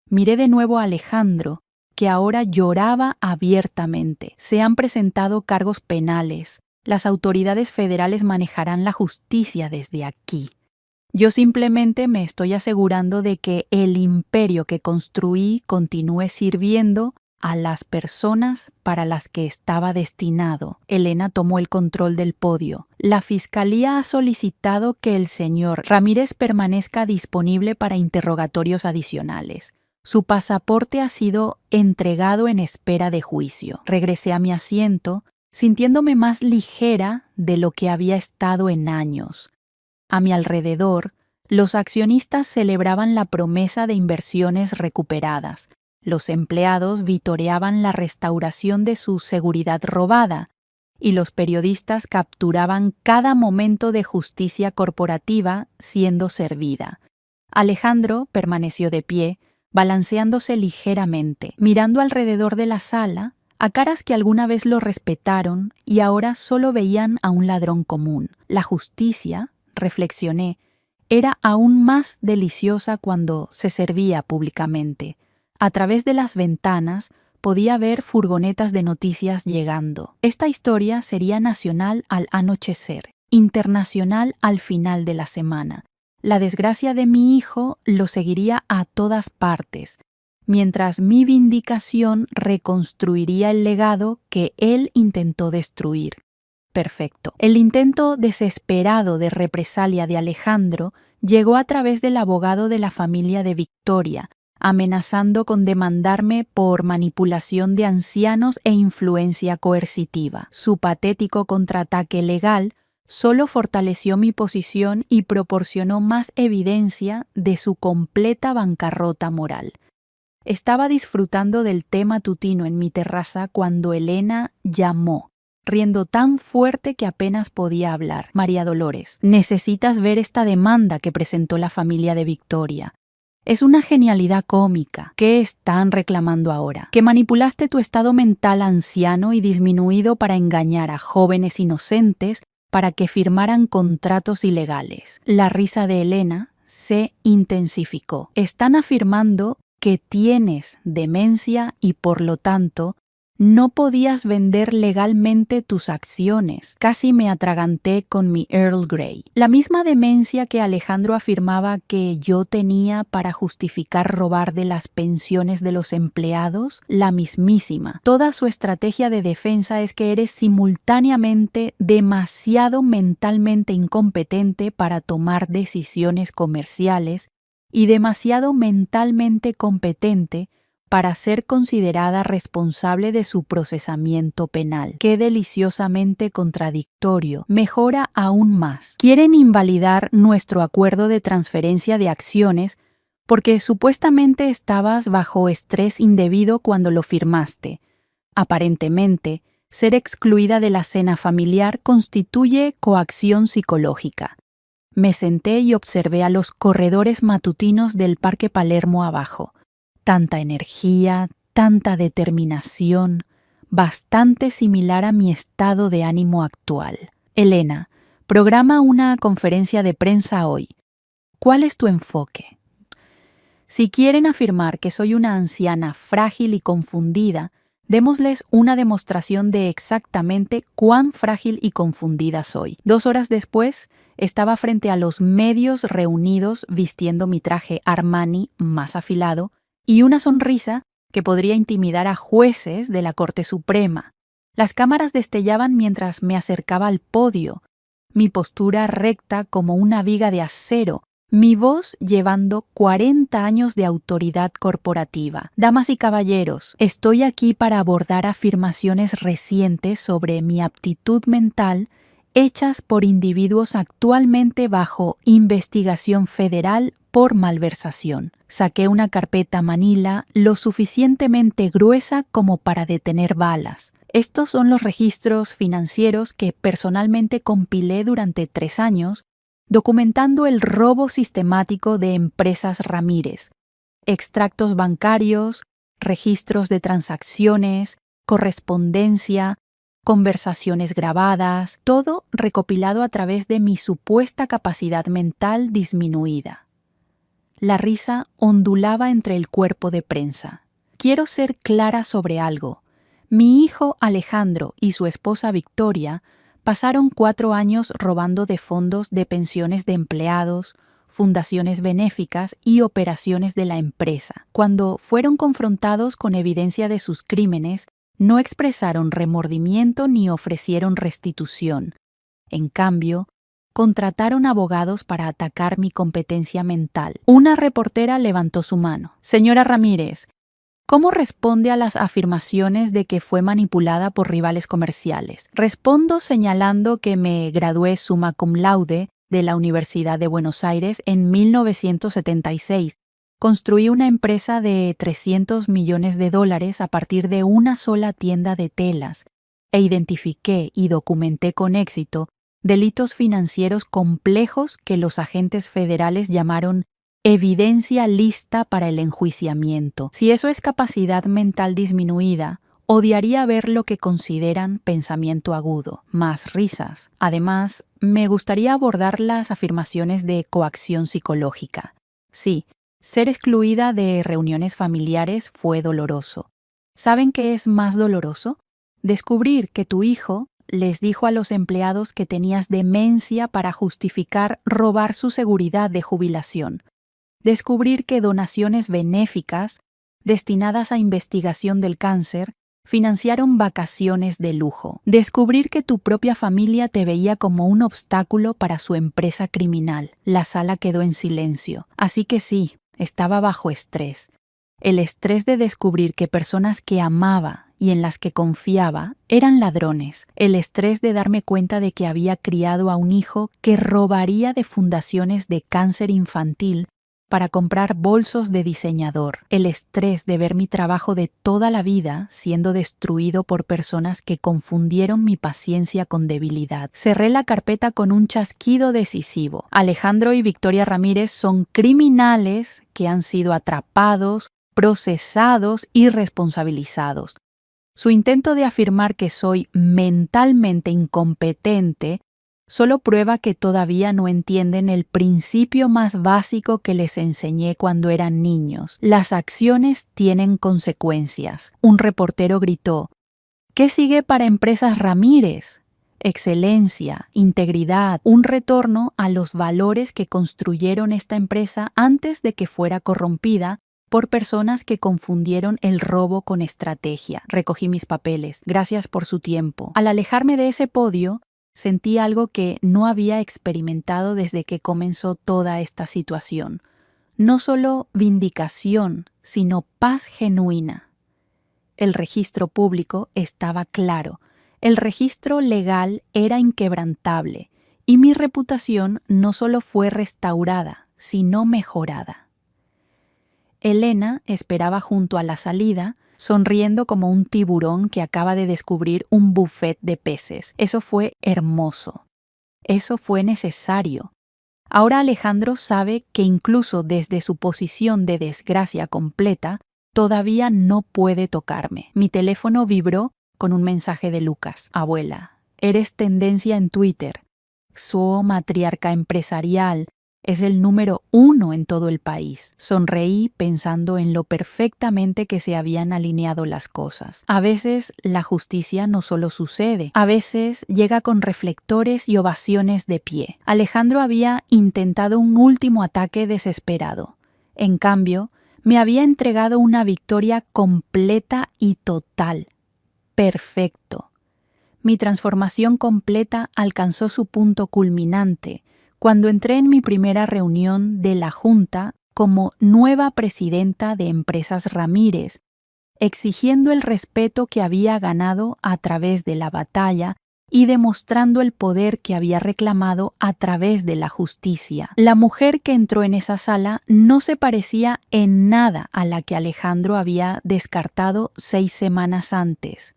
miré de nuevo a Alejandro, que ahora lloraba abiertamente. Se han presentado cargos penales. Las autoridades federales manejarán la justicia desde aquí. Yo simplemente me estoy asegurando de que el imperio que construí continúe sirviendo a las personas para las que estaba destinado. Elena tomó el control del podio. La fiscalía ha solicitado que el señor Ramírez permanezca disponible para interrogatorios adicionales. Su pasaporte ha sido entregado en espera de juicio. Regresé a mi asiento, sintiéndome más ligera de lo que había estado en años. A mi alrededor, los accionistas celebraban la promesa de inversiones recuperadas. Los empleados vitoreaban la restauración de su seguridad robada y los periodistas capturaban cada momento de justicia corporativa siendo servida. Alejandro permaneció de pie, balanceándose ligeramente, mirando alrededor de la sala a caras que alguna vez lo respetaron y ahora solo veían a un ladrón común. La justicia, reflexioné, era aún más deliciosa cuando se servía públicamente. A través de las ventanas podía ver furgonetas de noticias llegando. Esta historia sería nacional al anochecer, internacional al final de la semana. La desgracia de mi hijo lo seguiría a todas partes, mientras mi vindicación reconstruiría el legado que él intentó destruir. Perfecto. El intento desesperado de represalia de Alejandro llegó a través del abogado de la familia de Victoria, amenazando con demandarme por manipulación de ancianos e influencia coercitiva. Su patético contraataque legal solo fortaleció mi posición y proporcionó más evidencia de su completa bancarrota moral. Estaba disfrutando del té matutino en mi terraza cuando Elena llamó, riendo tan fuerte que apenas podía hablar. María Dolores, necesitas ver esta demanda que presentó la familia de Victoria. Es una genialidad cómica. ¿Qué están reclamando ahora? Que manipulaste tu estado mental anciano y disminuido para engañar a jóvenes inocentes para que firmaran contratos ilegales. La risa de Elena se intensificó. Están afirmando que tienes demencia y por lo tanto no podías vender legalmente tus acciones. Casi me atraganté con mi Earl Grey. La misma demencia que Alejandro afirmaba que yo tenía para justificar robar de las pensiones de los empleados, la mismísima. Toda su estrategia de defensa es que eres simultáneamente demasiado mentalmente incompetente para tomar decisiones comerciales y demasiado mentalmente competente para ser considerada responsable de su procesamiento penal. Qué deliciosamente contradictorio. Mejora aún más. Quieren invalidar nuestro acuerdo de transferencia de acciones porque supuestamente estabas bajo estrés indebido cuando lo firmaste. Aparentemente, ser excluida de la cena familiar constituye coacción psicológica. Me senté y observé a los corredores matutinos del Parque Palermo abajo. Tanta energía, tanta determinación, bastante similar a mi estado de ánimo actual. Elena, programa una conferencia de prensa hoy. ¿Cuál es tu enfoque? Si quieren afirmar que soy una anciana frágil y confundida, démosles una demostración de exactamente cuán frágil y confundida soy. 2 horas después, estaba frente a los medios reunidos vistiendo mi traje Armani más afilado y una sonrisa que podría intimidar a jueces de la Corte Suprema. Las cámaras destellaban mientras me acercaba al podio, mi postura recta como una viga de acero, mi voz llevando 40 años de autoridad corporativa. Damas y caballeros, estoy aquí para abordar afirmaciones recientes sobre mi aptitud mental hechas por individuos actualmente bajo investigación federal por malversación. Saqué una carpeta manila lo suficientemente gruesa como para detener balas. Estos son los registros financieros que personalmente compilé durante 3 años, documentando el robo sistemático de empresas Ramírez, extractos bancarios, registros de transacciones, correspondencia, conversaciones grabadas, todo recopilado a través de mi supuesta capacidad mental disminuida. La risa ondulaba entre el cuerpo de prensa. Quiero ser clara sobre algo. Mi hijo Alejandro y su esposa Victoria pasaron 4 años robando de fondos de pensiones de empleados, fundaciones benéficas y operaciones de la empresa. Cuando fueron confrontados con evidencia de sus crímenes, no expresaron remordimiento ni ofrecieron restitución. En cambio, contrataron abogados para atacar mi competencia mental. Una reportera levantó su mano. Señora Ramírez, ¿cómo responde a las afirmaciones de que fue manipulada por rivales comerciales? Respondo señalando que me gradué summa cum laude de la Universidad de Buenos Aires en 1976. Construí una empresa de $300 millones a partir de una sola tienda de telas e identifiqué y documenté con éxito delitos financieros complejos que los agentes federales llamaron evidencia lista para el enjuiciamiento. Si eso es capacidad mental disminuida, odiaría ver lo que consideran pensamiento agudo, más risas. Además, me gustaría abordar las afirmaciones de coacción psicológica. Sí, ser excluida de reuniones familiares fue doloroso, ¿Saben qué es más doloroso? Descubrir que tu hijo les dijo a los empleados que tenías demencia para justificar robar su seguridad de jubilación. Descubrir que donaciones benéficas destinadas a investigación del cáncer financiaron vacaciones de lujo. Descubrir que tu propia familia te veía como un obstáculo para su empresa criminal. La sala quedó en silencio. Así que sí, estaba bajo estrés. El estrés de descubrir que personas que amaba y en las que confiaba eran ladrones. El estrés de darme cuenta de que había criado a un hijo que robaría de fundaciones de cáncer infantil para comprar bolsos de diseñador. El estrés de ver mi trabajo de toda la vida siendo destruido por personas que confundieron mi paciencia con debilidad. Cerré la carpeta con un chasquido decisivo. Alejandro y Victoria Ramírez son criminales que han sido atrapados, procesados y responsabilizados. Su intento de afirmar que soy mentalmente incompetente solo prueba que todavía no entienden el principio más básico que les enseñé cuando eran niños. Las acciones tienen consecuencias. Un reportero gritó: ¿qué sigue para Empresas Ramírez? Excelencia, integridad, un retorno a los valores que construyeron esta empresa antes de que fuera corrompida por personas que confundieron el robo con estrategia. Recogí mis papeles. Gracias por su tiempo. Al alejarme de ese podio, sentí algo que no había experimentado desde que comenzó toda esta situación. No solo vindicación, sino paz genuina. El registro público estaba claro. El registro legal era inquebrantable. Y mi reputación no solo fue restaurada, sino mejorada. Elena esperaba junto a la salida, sonriendo como un tiburón que acaba de descubrir un buffet de peces. Eso fue hermoso. Eso fue necesario. Ahora Alejandro sabe que incluso desde su posición de desgracia completa, todavía no puede tocarme. Mi teléfono vibró con un mensaje de Lucas. Abuela, eres tendencia en Twitter. Su matriarca empresarial es el número 1 en todo el país. Sonreí pensando en lo perfectamente que se habían alineado las cosas. A veces la justicia no solo sucede, a veces llega con reflectores y ovaciones de pie. Alejandro había intentado un último ataque desesperado. En cambio, me había entregado una victoria completa y total. Perfecto. Mi transformación completa alcanzó su punto culminante cuando entré en mi primera reunión de la Junta como nueva presidenta de Empresas Ramírez, exigiendo el respeto que había ganado a través de la batalla y demostrando el poder que había reclamado a través de la justicia. La mujer que entró en esa sala no se parecía en nada a la que Alejandro había descartado 6 semanas antes.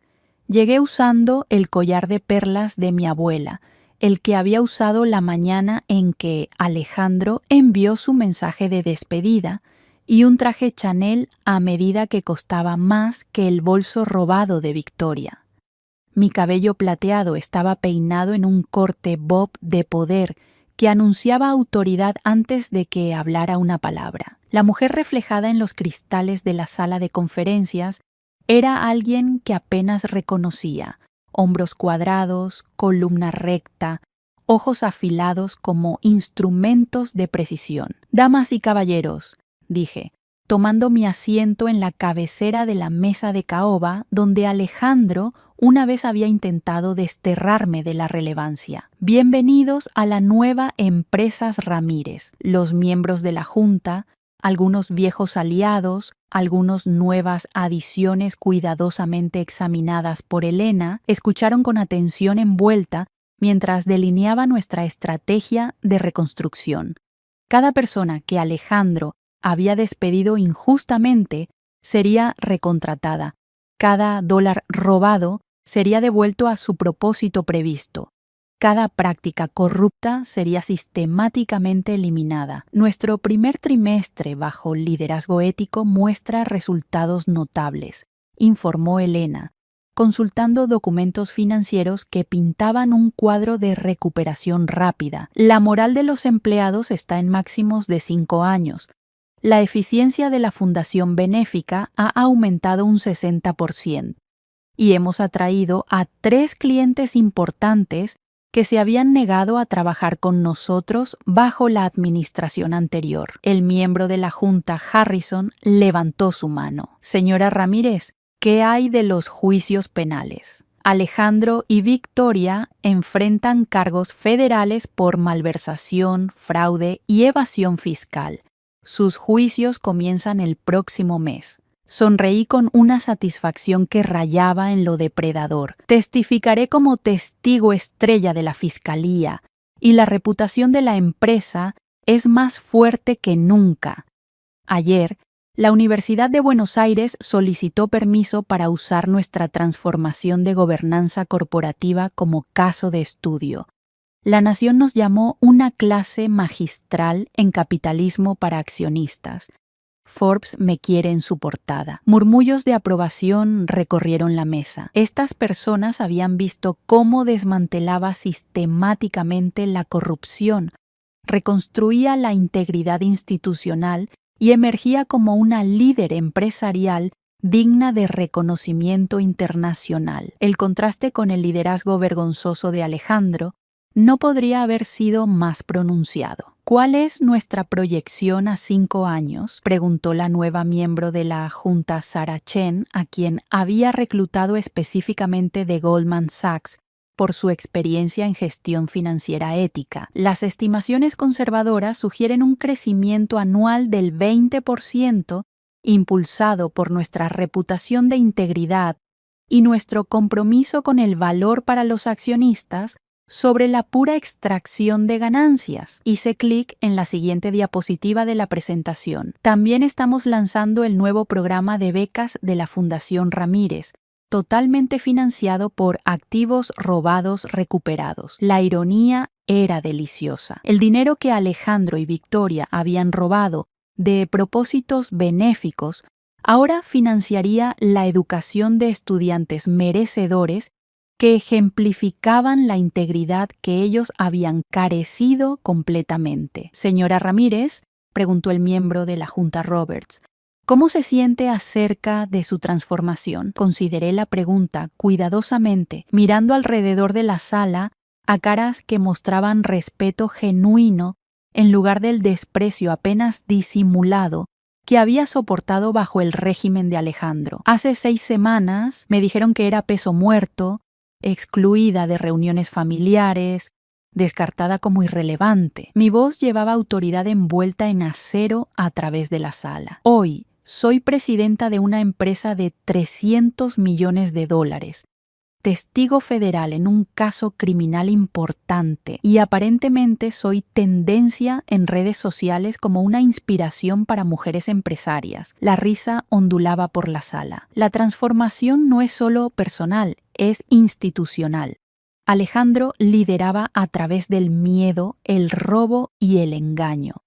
Llegué usando el collar de perlas de mi abuela, el que había usado la mañana en que Alejandro envió su mensaje de despedida, y un traje Chanel a medida que costaba más que el bolso robado de Victoria. Mi cabello plateado estaba peinado en un corte bob de poder que anunciaba autoridad antes de que hablara una palabra. La mujer reflejada en los cristales de la sala de conferencias era alguien que apenas reconocía. Hombros cuadrados, columna recta, ojos afilados como instrumentos de precisión. Damas y caballeros, dije, tomando mi asiento en la cabecera de la mesa de caoba donde Alejandro una vez había intentado desterrarme de la relevancia. Bienvenidos a la nueva Empresas Ramírez. Los miembros de la Junta, algunos viejos aliados, algunas nuevas adiciones cuidadosamente examinadas por Elena, escucharon con atención envuelta mientras delineaba nuestra estrategia de reconstrucción. Cada persona que Alejandro había despedido injustamente sería recontratada. Cada dólar robado sería devuelto a su propósito previsto. Cada práctica corrupta sería sistemáticamente eliminada. Nuestro primer trimestre bajo liderazgo ético muestra resultados notables, informó Elena, consultando documentos financieros que pintaban un cuadro de recuperación rápida. La moral de los empleados está en máximos de 5 años. La eficiencia de la fundación benéfica ha aumentado un 60% y hemos atraído a 3 clientes importantes que se habían negado a trabajar con nosotros bajo la administración anterior. El miembro de la Junta, Harrison, levantó su mano. Señora Ramírez, ¿qué hay de los juicios penales? Alejandro y Victoria enfrentan cargos federales por malversación, fraude y evasión fiscal. Sus juicios comienzan el próximo mes. Sonreí con una satisfacción que rayaba en lo depredador. Testificaré como testigo estrella de la fiscalía, y la reputación de la empresa es más fuerte que nunca. Ayer, la Universidad de Buenos Aires solicitó permiso para usar nuestra transformación de gobernanza corporativa como caso de estudio. La Nación nos llamó una clase magistral en capitalismo para accionistas. Forbes me quiere en su portada. Murmullos de aprobación recorrieron la mesa. Estas personas habían visto cómo desmantelaba sistemáticamente la corrupción, reconstruía la integridad institucional y emergía como una líder empresarial digna de reconocimiento internacional. El contraste con el liderazgo vergonzoso de Alejandro no podría haber sido más pronunciado. ¿Cuál es nuestra proyección a 5 años?, preguntó la nueva miembro de la Junta, Sarah Chen, a quien había reclutado específicamente de Goldman Sachs por su experiencia en gestión financiera ética. Las estimaciones conservadoras sugieren un crecimiento anual del 20%, impulsado por nuestra reputación de integridad y nuestro compromiso con el valor para los accionistas sobre la pura extracción de ganancias. Hice clic en la siguiente diapositiva de la presentación. También estamos lanzando el nuevo programa de becas de la Fundación Ramírez, totalmente financiado por activos robados recuperados. La ironía era deliciosa. El dinero que Alejandro y Victoria habían robado de propósitos benéficos ahora financiaría la educación de estudiantes merecedores que ejemplificaban la integridad que ellos habían carecido completamente. Señora Ramírez, preguntó el miembro de la Junta Roberts, ¿cómo se siente acerca de su transformación? Consideré la pregunta cuidadosamente, mirando alrededor de la sala a caras que mostraban respeto genuino en lugar del desprecio apenas disimulado que había soportado bajo el régimen de Alejandro. Hace 6 semanas me dijeron que era peso muerto, excluida de reuniones familiares, descartada como irrelevante. Mi voz llevaba autoridad envuelta en acero a través de la sala. Hoy soy presidenta de una empresa de $300 millones, testigo federal en un caso criminal importante y aparentemente soy tendencia en redes sociales como una inspiración para mujeres empresarias. La risa ondulaba por la sala. La transformación no es solo personal, es institucional. Alejandro lideraba a través del miedo, el robo y el engaño.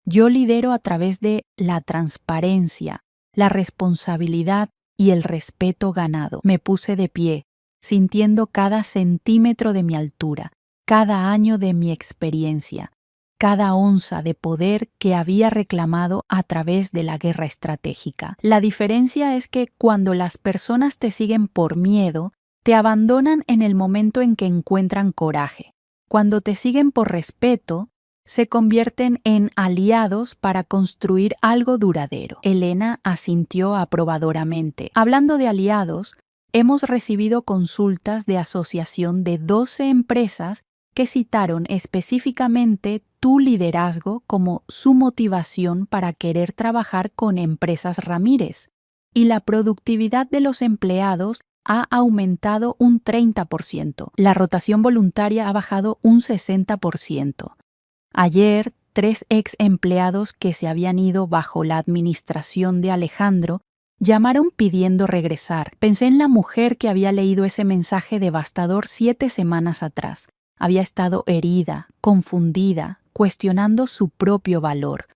Yo lidero a través de la transparencia, la responsabilidad y el respeto ganado. Me puse de pie, sintiendo cada centímetro de mi altura, cada año de mi experiencia, cada onza de poder que había reclamado a través de la guerra estratégica. La diferencia es que cuando las personas te siguen por miedo, te abandonan en el momento en que encuentran coraje. Cuando te siguen por respeto, se convierten en aliados para construir algo duradero. Elena asintió aprobadoramente. Hablando de aliados, hemos recibido consultas de asociación de 12 empresas que citaron específicamente tu liderazgo como su motivación para querer trabajar con empresas Ramírez, y la productividad de los empleados ha aumentado un 30%. La rotación voluntaria ha bajado un 60%. Ayer, 3 ex empleados que se habían ido bajo la administración de Alejandro llamaron pidiendo regresar. Pensé en la mujer que había leído ese mensaje devastador 7 semanas atrás. Había estado herida, confundida, cuestionando su propio valor.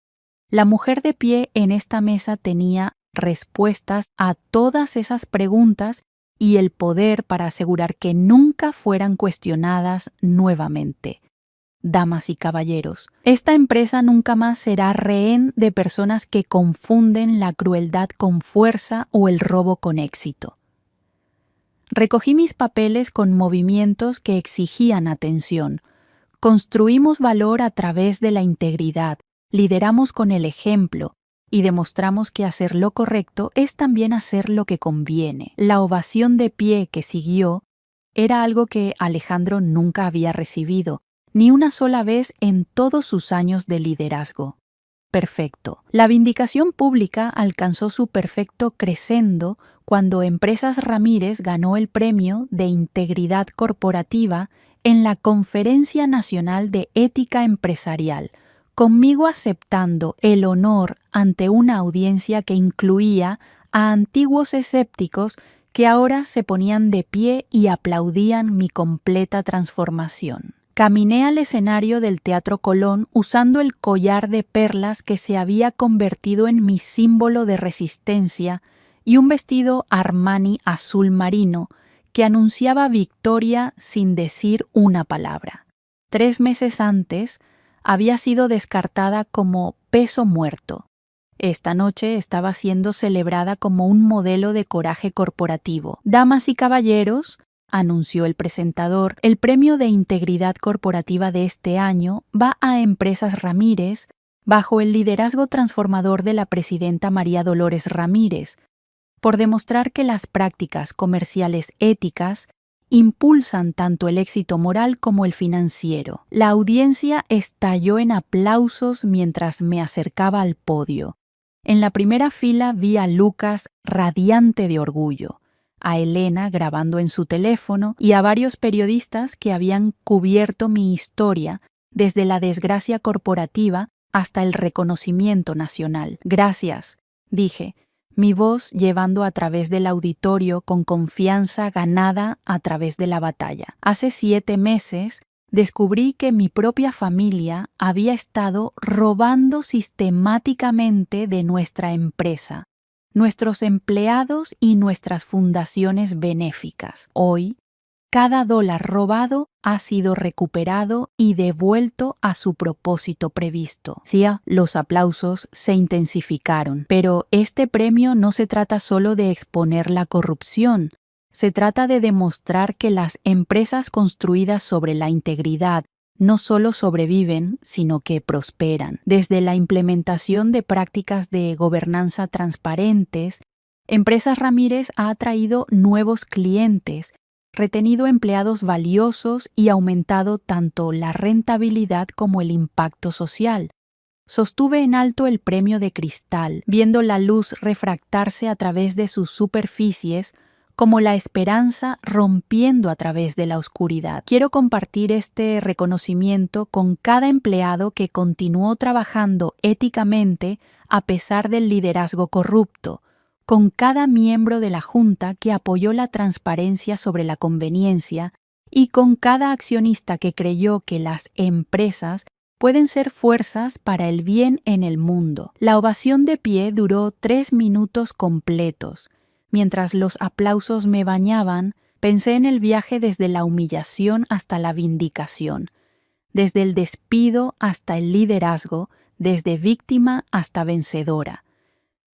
La mujer de pie en esta mesa tenía respuestas a todas esas preguntas y el poder para asegurar que nunca fueran cuestionadas nuevamente. damas y caballeros. Esta empresa nunca más será rehén de personas que confunden la crueldad con fuerza o el robo con éxito. Recogí mis papeles con movimientos que exigían atención. Construimos valor a través de la integridad, lideramos con el ejemplo y demostramos que hacer lo correcto es también hacer lo que conviene. La ovación de pie que siguió era algo que Alejandro nunca había recibido, ni una sola vez en todos sus años de liderazgo. Perfecto. La vindicación pública alcanzó su perfecto crescendo cuando Empresas Ramírez ganó el premio de Integridad Corporativa en la Conferencia Nacional de Ética Empresarial, conmigo aceptando el honor ante una audiencia que incluía a antiguos escépticos que ahora se ponían de pie y aplaudían mi completa transformación. Caminé al escenario del Teatro Colón usando el collar de perlas que se había convertido en mi símbolo de resistencia y un vestido Armani azul marino que anunciaba victoria sin decir una palabra. 3 meses antes, había sido descartada como peso muerto. Esta noche estaba siendo celebrada como un modelo de coraje corporativo. Damas y caballeros, anunció el presentador, el premio de integridad corporativa de este año va a Empresas Ramírez bajo el liderazgo transformador de la presidenta María Dolores Ramírez, por demostrar que las prácticas comerciales éticas impulsan tanto el éxito moral como el financiero. La audiencia estalló en aplausos mientras me acercaba al podio. En la primera fila vi a Lucas radiante de orgullo, a Elena grabando en su teléfono y a varios periodistas que habían cubierto mi historia desde la desgracia corporativa hasta el reconocimiento nacional. Gracias, dije, mi voz llevando a través del auditorio con confianza ganada a través de la batalla. Hace 7 meses descubrí que mi propia familia había estado robando sistemáticamente de nuestra empresa, nuestros empleados y nuestras fundaciones benéficas. Hoy, cada dólar robado ha sido recuperado y devuelto a su propósito previsto. Sí, los aplausos se intensificaron, pero este premio no se trata solo de exponer la corrupción. Se trata de demostrar que las empresas construidas sobre la integridad no solo sobreviven, sino que prosperan. Desde la implementación de prácticas de gobernanza transparentes, Empresas Ramírez ha atraído nuevos clientes, retenido empleados valiosos y aumentado tanto la rentabilidad como el impacto social. Sostuve en alto el premio de cristal, viendo la luz refractarse a través de sus superficies, como la esperanza rompiendo a través de la oscuridad. Quiero compartir este reconocimiento con cada empleado que continuó trabajando éticamente a pesar del liderazgo corrupto, con cada miembro de la Junta que apoyó la transparencia sobre la conveniencia y con cada accionista que creyó que las empresas pueden ser fuerzas para el bien en el mundo. La ovación de pie duró 3 minutos completos. Mientras los aplausos me bañaban, pensé en el viaje desde la humillación hasta la vindicación, desde el despido hasta el liderazgo, desde víctima hasta vencedora.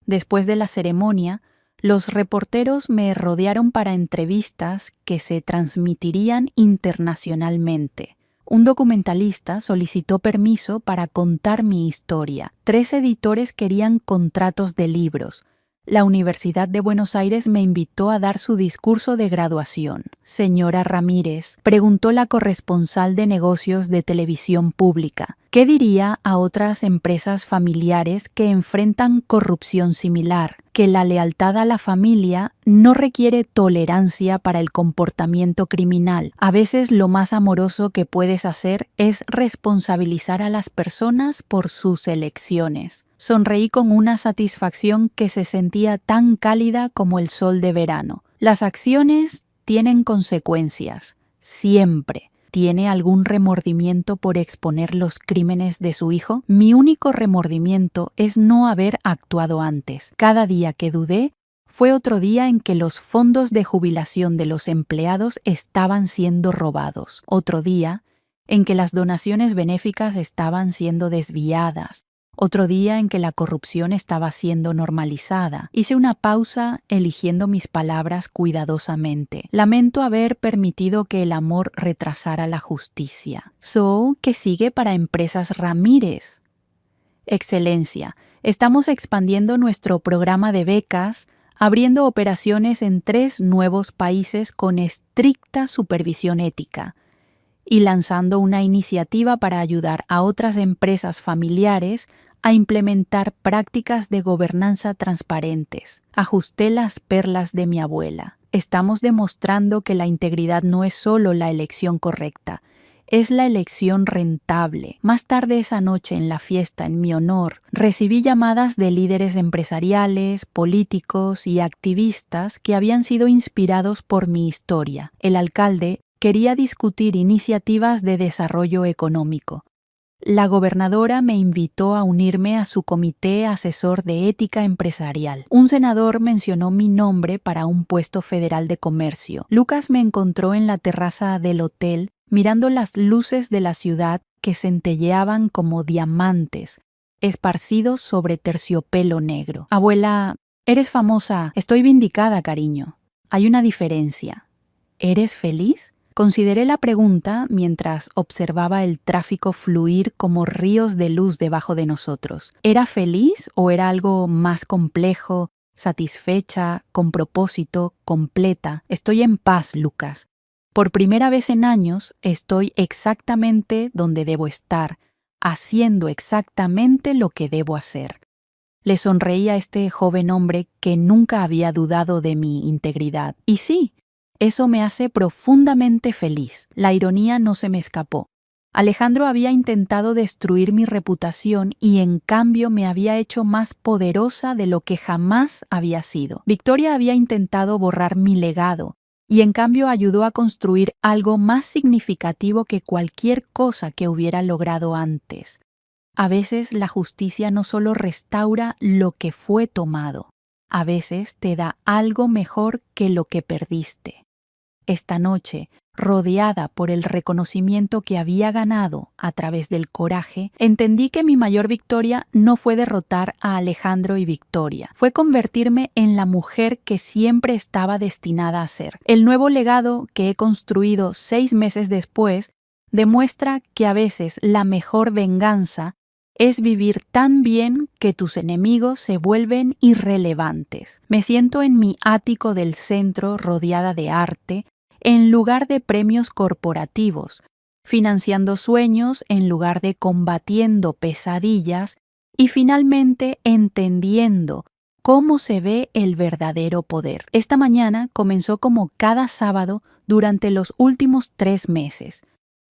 Después de la ceremonia, los reporteros me rodearon para entrevistas que se transmitirían internacionalmente. Un documentalista solicitó permiso para contar mi historia. 3 editores querían contratos de libros. La Universidad de Buenos Aires me invitó a dar su discurso de graduación. Señora Ramírez, preguntó la corresponsal de negocios de televisión pública, ¿qué diría a otras empresas familiares que enfrentan corrupción similar? Que la lealtad a la familia no requiere tolerancia para el comportamiento criminal. A veces lo más amoroso que puedes hacer es responsabilizar a las personas por sus elecciones. Sonreí con una satisfacción que se sentía tan cálida como el sol de verano. Las acciones tienen consecuencias, siempre. ¿Tiene algún remordimiento por exponer los crímenes de su hijo? Mi único remordimiento es no haber actuado antes. Cada día que dudé fue otro día en que los fondos de jubilación de los empleados estaban siendo robados. Otro día en que las donaciones benéficas estaban siendo desviadas, otro día en que la corrupción estaba siendo normalizada. Hice una pausa eligiendo mis palabras cuidadosamente. Lamento haber permitido que el amor retrasara la justicia. ¿Qué sigue para Empresas Ramírez? Excelencia, estamos expandiendo nuestro programa de becas, abriendo operaciones en 3 nuevos países con estricta supervisión ética y lanzando una iniciativa para ayudar a otras empresas familiares a implementar prácticas de gobernanza transparentes. Ajusté las perlas de mi abuela. Estamos demostrando que la integridad no es solo la elección correcta, es la elección rentable. Más tarde esa noche, en la fiesta en mi honor, recibí llamadas de líderes empresariales, políticos y activistas que habían sido inspirados por mi historia. El alcalde quería discutir iniciativas de desarrollo económico. La gobernadora me invitó a unirme a su comité asesor de ética empresarial. Un senador mencionó mi nombre para un puesto federal de comercio. Lucas me encontró en la terraza del hotel mirando las luces de la ciudad que centelleaban como diamantes, esparcidos sobre terciopelo negro. Abuela, eres famosa. Estoy vindicada, cariño. Hay una diferencia. ¿Eres feliz? Consideré la pregunta mientras observaba el tráfico fluir como ríos de luz debajo de nosotros. ¿Era feliz o era algo más complejo, satisfecha, con propósito, completa? Estoy en paz, Lucas. Por primera vez en años estoy exactamente donde debo estar, haciendo exactamente lo que debo hacer. Le sonreí a este joven hombre que nunca había dudado de mi integridad. Y sí, eso me hace profundamente feliz. La ironía no se me escapó. Alejandro había intentado destruir mi reputación y en cambio me había hecho más poderosa de lo que jamás había sido. Victoria había intentado borrar mi legado y en cambio ayudó a construir algo más significativo que cualquier cosa que hubiera logrado antes. A veces la justicia no solo restaura lo que fue tomado, a veces te da algo mejor que lo que perdiste. Esta noche, rodeada por el reconocimiento que había ganado a través del coraje, entendí que mi mayor victoria no fue derrotar a Alejandro y Victoria, fue convertirme en la mujer que siempre estaba destinada a ser. El nuevo legado que he construido 6 meses después demuestra que a veces la mejor venganza es vivir tan bien que tus enemigos se vuelven irrelevantes. Me siento en mi ático del centro rodeada de arte, en lugar de premios corporativos, financiando sueños en lugar de combatiendo pesadillas y finalmente entendiendo cómo se ve el verdadero poder. Esta mañana comenzó como cada sábado durante los últimos 3 meses.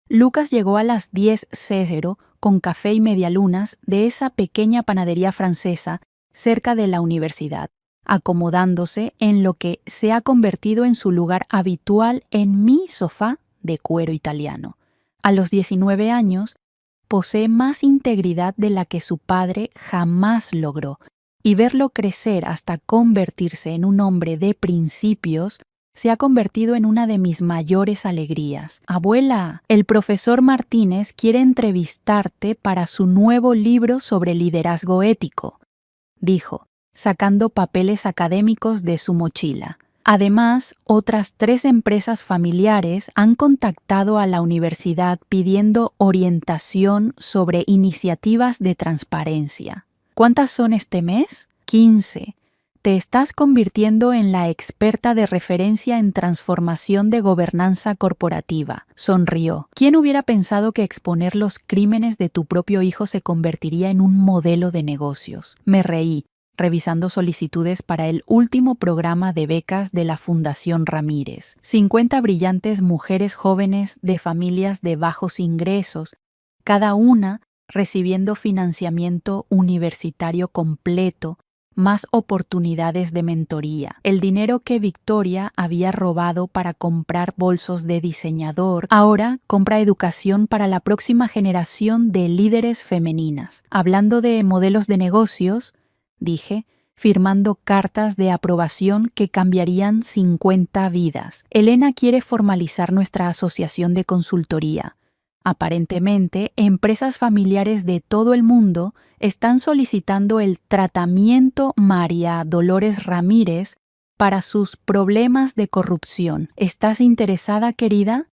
Lucas llegó a las 10:00 con café y medialunas de esa pequeña panadería francesa cerca de la universidad, acomodándose en lo que se ha convertido en su lugar habitual en mi sofá de cuero italiano. A los 19 años, posee más integridad de la que su padre jamás logró, y verlo crecer hasta convertirse en un hombre de principios se ha convertido en una de mis mayores alegrías. Abuela, el profesor Martínez quiere entrevistarte para su nuevo libro sobre liderazgo ético, dijo, sacando papeles académicos de su mochila. Además, otras 3 empresas familiares han contactado a la universidad pidiendo orientación sobre iniciativas de transparencia. ¿Cuántas son este mes? 15. Te estás convirtiendo en la experta de referencia en transformación de gobernanza corporativa. Sonrió. ¿Quién hubiera pensado que exponer los crímenes de tu propio hijo se convertiría en un modelo de negocios? Me reí, revisando solicitudes para el último programa de becas de la Fundación Ramírez. 50 brillantes mujeres jóvenes de familias de bajos ingresos, cada una recibiendo financiamiento universitario completo, más oportunidades de mentoría. El dinero que Victoria había robado para comprar bolsos de diseñador, ahora compra educación para la próxima generación de líderes femeninas. Hablando de modelos de negocios, dije, firmando cartas de aprobación que cambiarían 50 vidas. Elena quiere formalizar nuestra asociación de consultoría. Aparentemente, empresas familiares de todo el mundo están solicitando el tratamiento María Dolores Ramírez para sus problemas de corrupción. ¿Estás interesada, querida?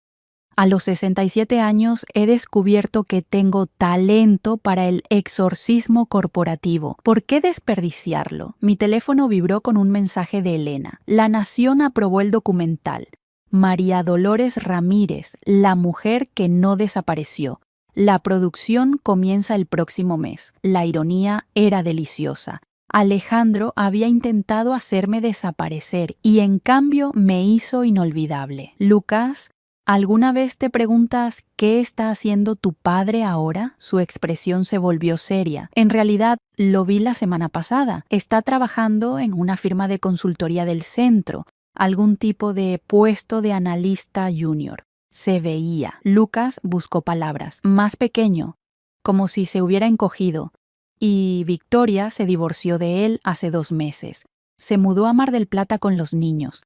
A los 67 años he descubierto que tengo talento para el exorcismo corporativo. ¿Por qué desperdiciarlo? Mi teléfono vibró con un mensaje de Elena. La Nación aprobó el documental. María Dolores Ramírez, la mujer que no desapareció. La producción comienza el próximo mes. La ironía era deliciosa. Alejandro había intentado hacerme desaparecer y en cambio me hizo inolvidable. Lucas, ¿alguna vez te preguntas qué está haciendo tu padre ahora? Su expresión se volvió seria. En realidad, lo vi la semana pasada. Está trabajando en una firma de consultoría del centro, algún tipo de puesto de analista junior. Se veía. Lucas buscó palabras. Más pequeño, como si se hubiera encogido. Y Victoria se divorció de él hace 2 meses. Se mudó a Mar del Plata con los niños.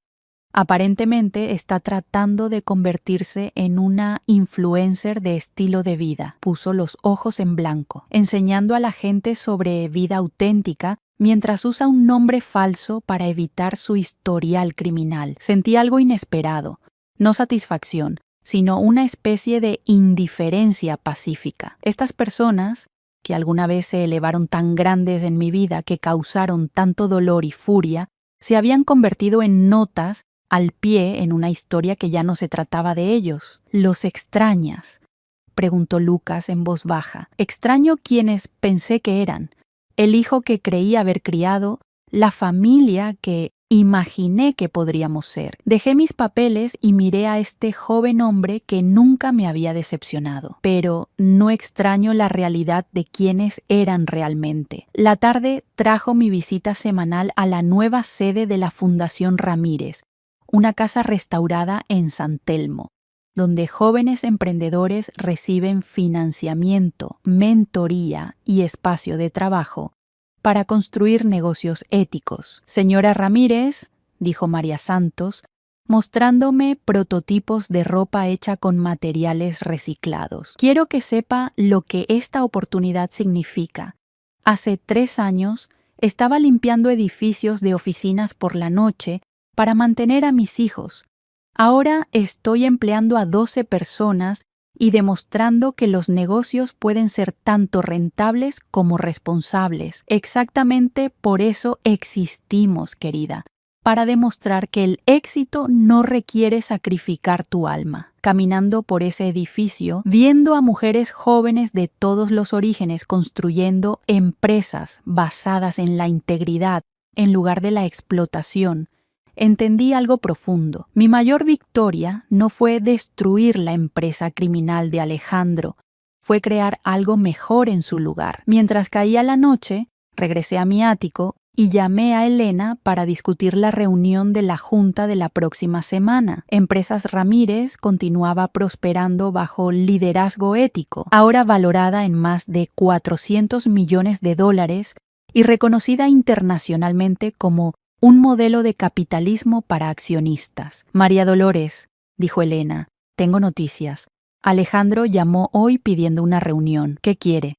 Aparentemente está tratando de convertirse en una influencer de estilo de vida. Puso los ojos en blanco, enseñando a la gente sobre vida auténtica mientras usa un nombre falso para evitar su historial criminal. Sentí algo inesperado, no satisfacción, sino una especie de indiferencia pacífica. Estas personas, que alguna vez se elevaron tan grandes en mi vida que causaron tanto dolor y furia, se habían convertido en notas al pie en una historia que ya no se trataba de ellos. ¿Los extrañas?, preguntó Lucas en voz baja. Extraño quienes pensé que eran, el hijo que creí haber criado, la familia que imaginé que podríamos ser. Dejé mis papeles y miré a este joven hombre que nunca me había decepcionado. Pero no extraño la realidad de quienes eran realmente. La tarde trajo mi visita semanal a la nueva sede de la Fundación Ramírez, una casa restaurada en San Telmo, donde jóvenes emprendedores reciben financiamiento, mentoría y espacio de trabajo para construir negocios éticos. Señora Ramírez, dijo María Santos, mostrándome prototipos de ropa hecha con materiales reciclados. Quiero que sepa lo que esta oportunidad significa. Hace 3 años estaba limpiando edificios de oficinas por la noche para mantener a mis hijos. Ahora estoy empleando a 12 personas y demostrando que los negocios pueden ser tanto rentables como responsables. Exactamente por eso existimos, querida, para demostrar que el éxito no requiere sacrificar tu alma. Caminando por ese edificio, viendo a mujeres jóvenes de todos los orígenes construyendo empresas basadas en la integridad en lugar de la explotación, entendí algo profundo. Mi mayor victoria no fue destruir la empresa criminal de Alejandro, fue crear algo mejor en su lugar. Mientras caía la noche, regresé a mi ático y llamé a Elena para discutir la reunión de la junta de la próxima semana. Empresas Ramírez continuaba prosperando bajo liderazgo ético, ahora valorada en más de $400 millones y reconocida internacionalmente como un modelo de capitalismo para accionistas. María Dolores, dijo Elena, tengo noticias. Alejandro llamó hoy pidiendo una reunión. ¿Qué quiere?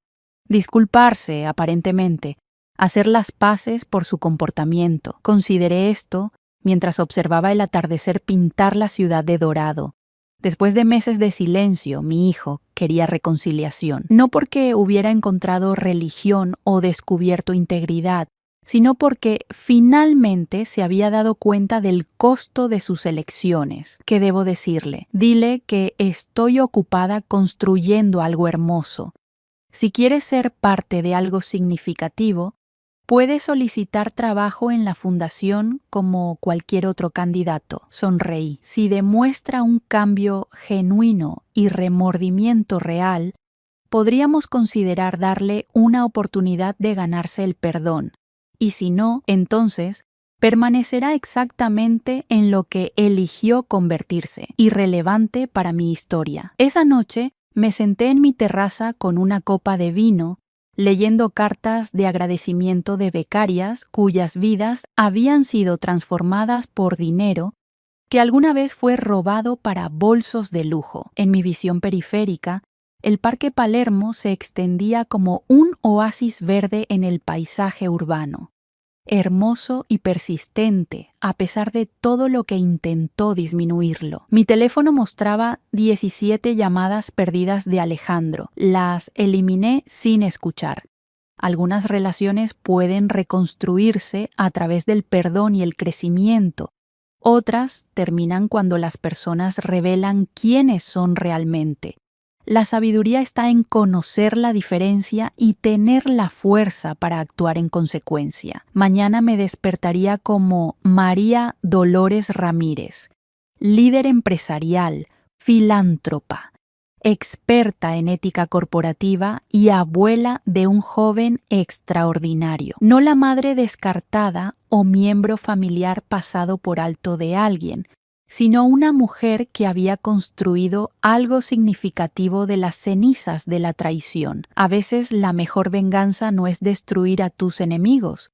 Disculparse, aparentemente. Hacer las paces por su comportamiento. Consideré esto mientras observaba el atardecer pintar la ciudad de dorado. Después de meses de silencio, mi hijo quería reconciliación. No porque hubiera encontrado religión o descubierto integridad, sino porque finalmente se había dado cuenta del costo de sus elecciones. ¿Qué debo decirle? Dile que estoy ocupada construyendo algo hermoso. Si quieres ser parte de algo significativo, puede solicitar trabajo en la fundación como cualquier otro candidato. Sonreí. Si demuestra un cambio genuino y remordimiento real, podríamos considerar darle una oportunidad de ganarse el perdón. Y si no, entonces permanecerá exactamente en lo que eligió convertirse, irrelevante para mi historia. Esa noche me senté en mi terraza con una copa de vino, leyendo cartas de agradecimiento de becarias cuyas vidas habían sido transformadas por dinero que alguna vez fue robado para bolsos de lujo. En mi visión periférica, El Parque Palermo se extendía como un oasis verde en el paisaje urbano, hermoso y persistente, a pesar de todo lo que intentó disminuirlo. Mi teléfono mostraba 17 llamadas perdidas de Alejandro. Las eliminé sin escuchar. Algunas relaciones pueden reconstruirse a través del perdón y el crecimiento. Otras terminan cuando las personas revelan quiénes son realmente. La sabiduría está en conocer la diferencia y tener la fuerza para actuar en consecuencia. Mañana me despertaría como María Dolores Ramírez, líder empresarial, filántropa, experta en ética corporativa y abuela de un joven extraordinario. No la madre descartada o miembro familiar pasado por alto de alguien, sino una mujer que había construido algo significativo de las cenizas de la traición. A veces la mejor venganza no es destruir a tus enemigos.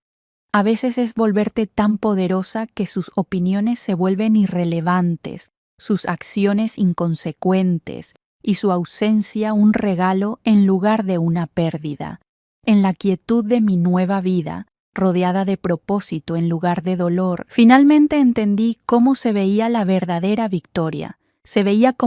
A veces es volverte tan poderosa que sus opiniones se vuelven irrelevantes, sus acciones inconsecuentes y su ausencia un regalo en lugar de una pérdida. En la quietud de mi nueva vida, rodeada de propósito en lugar de dolor, finalmente entendí cómo se veía la verdadera victoria. Se veía como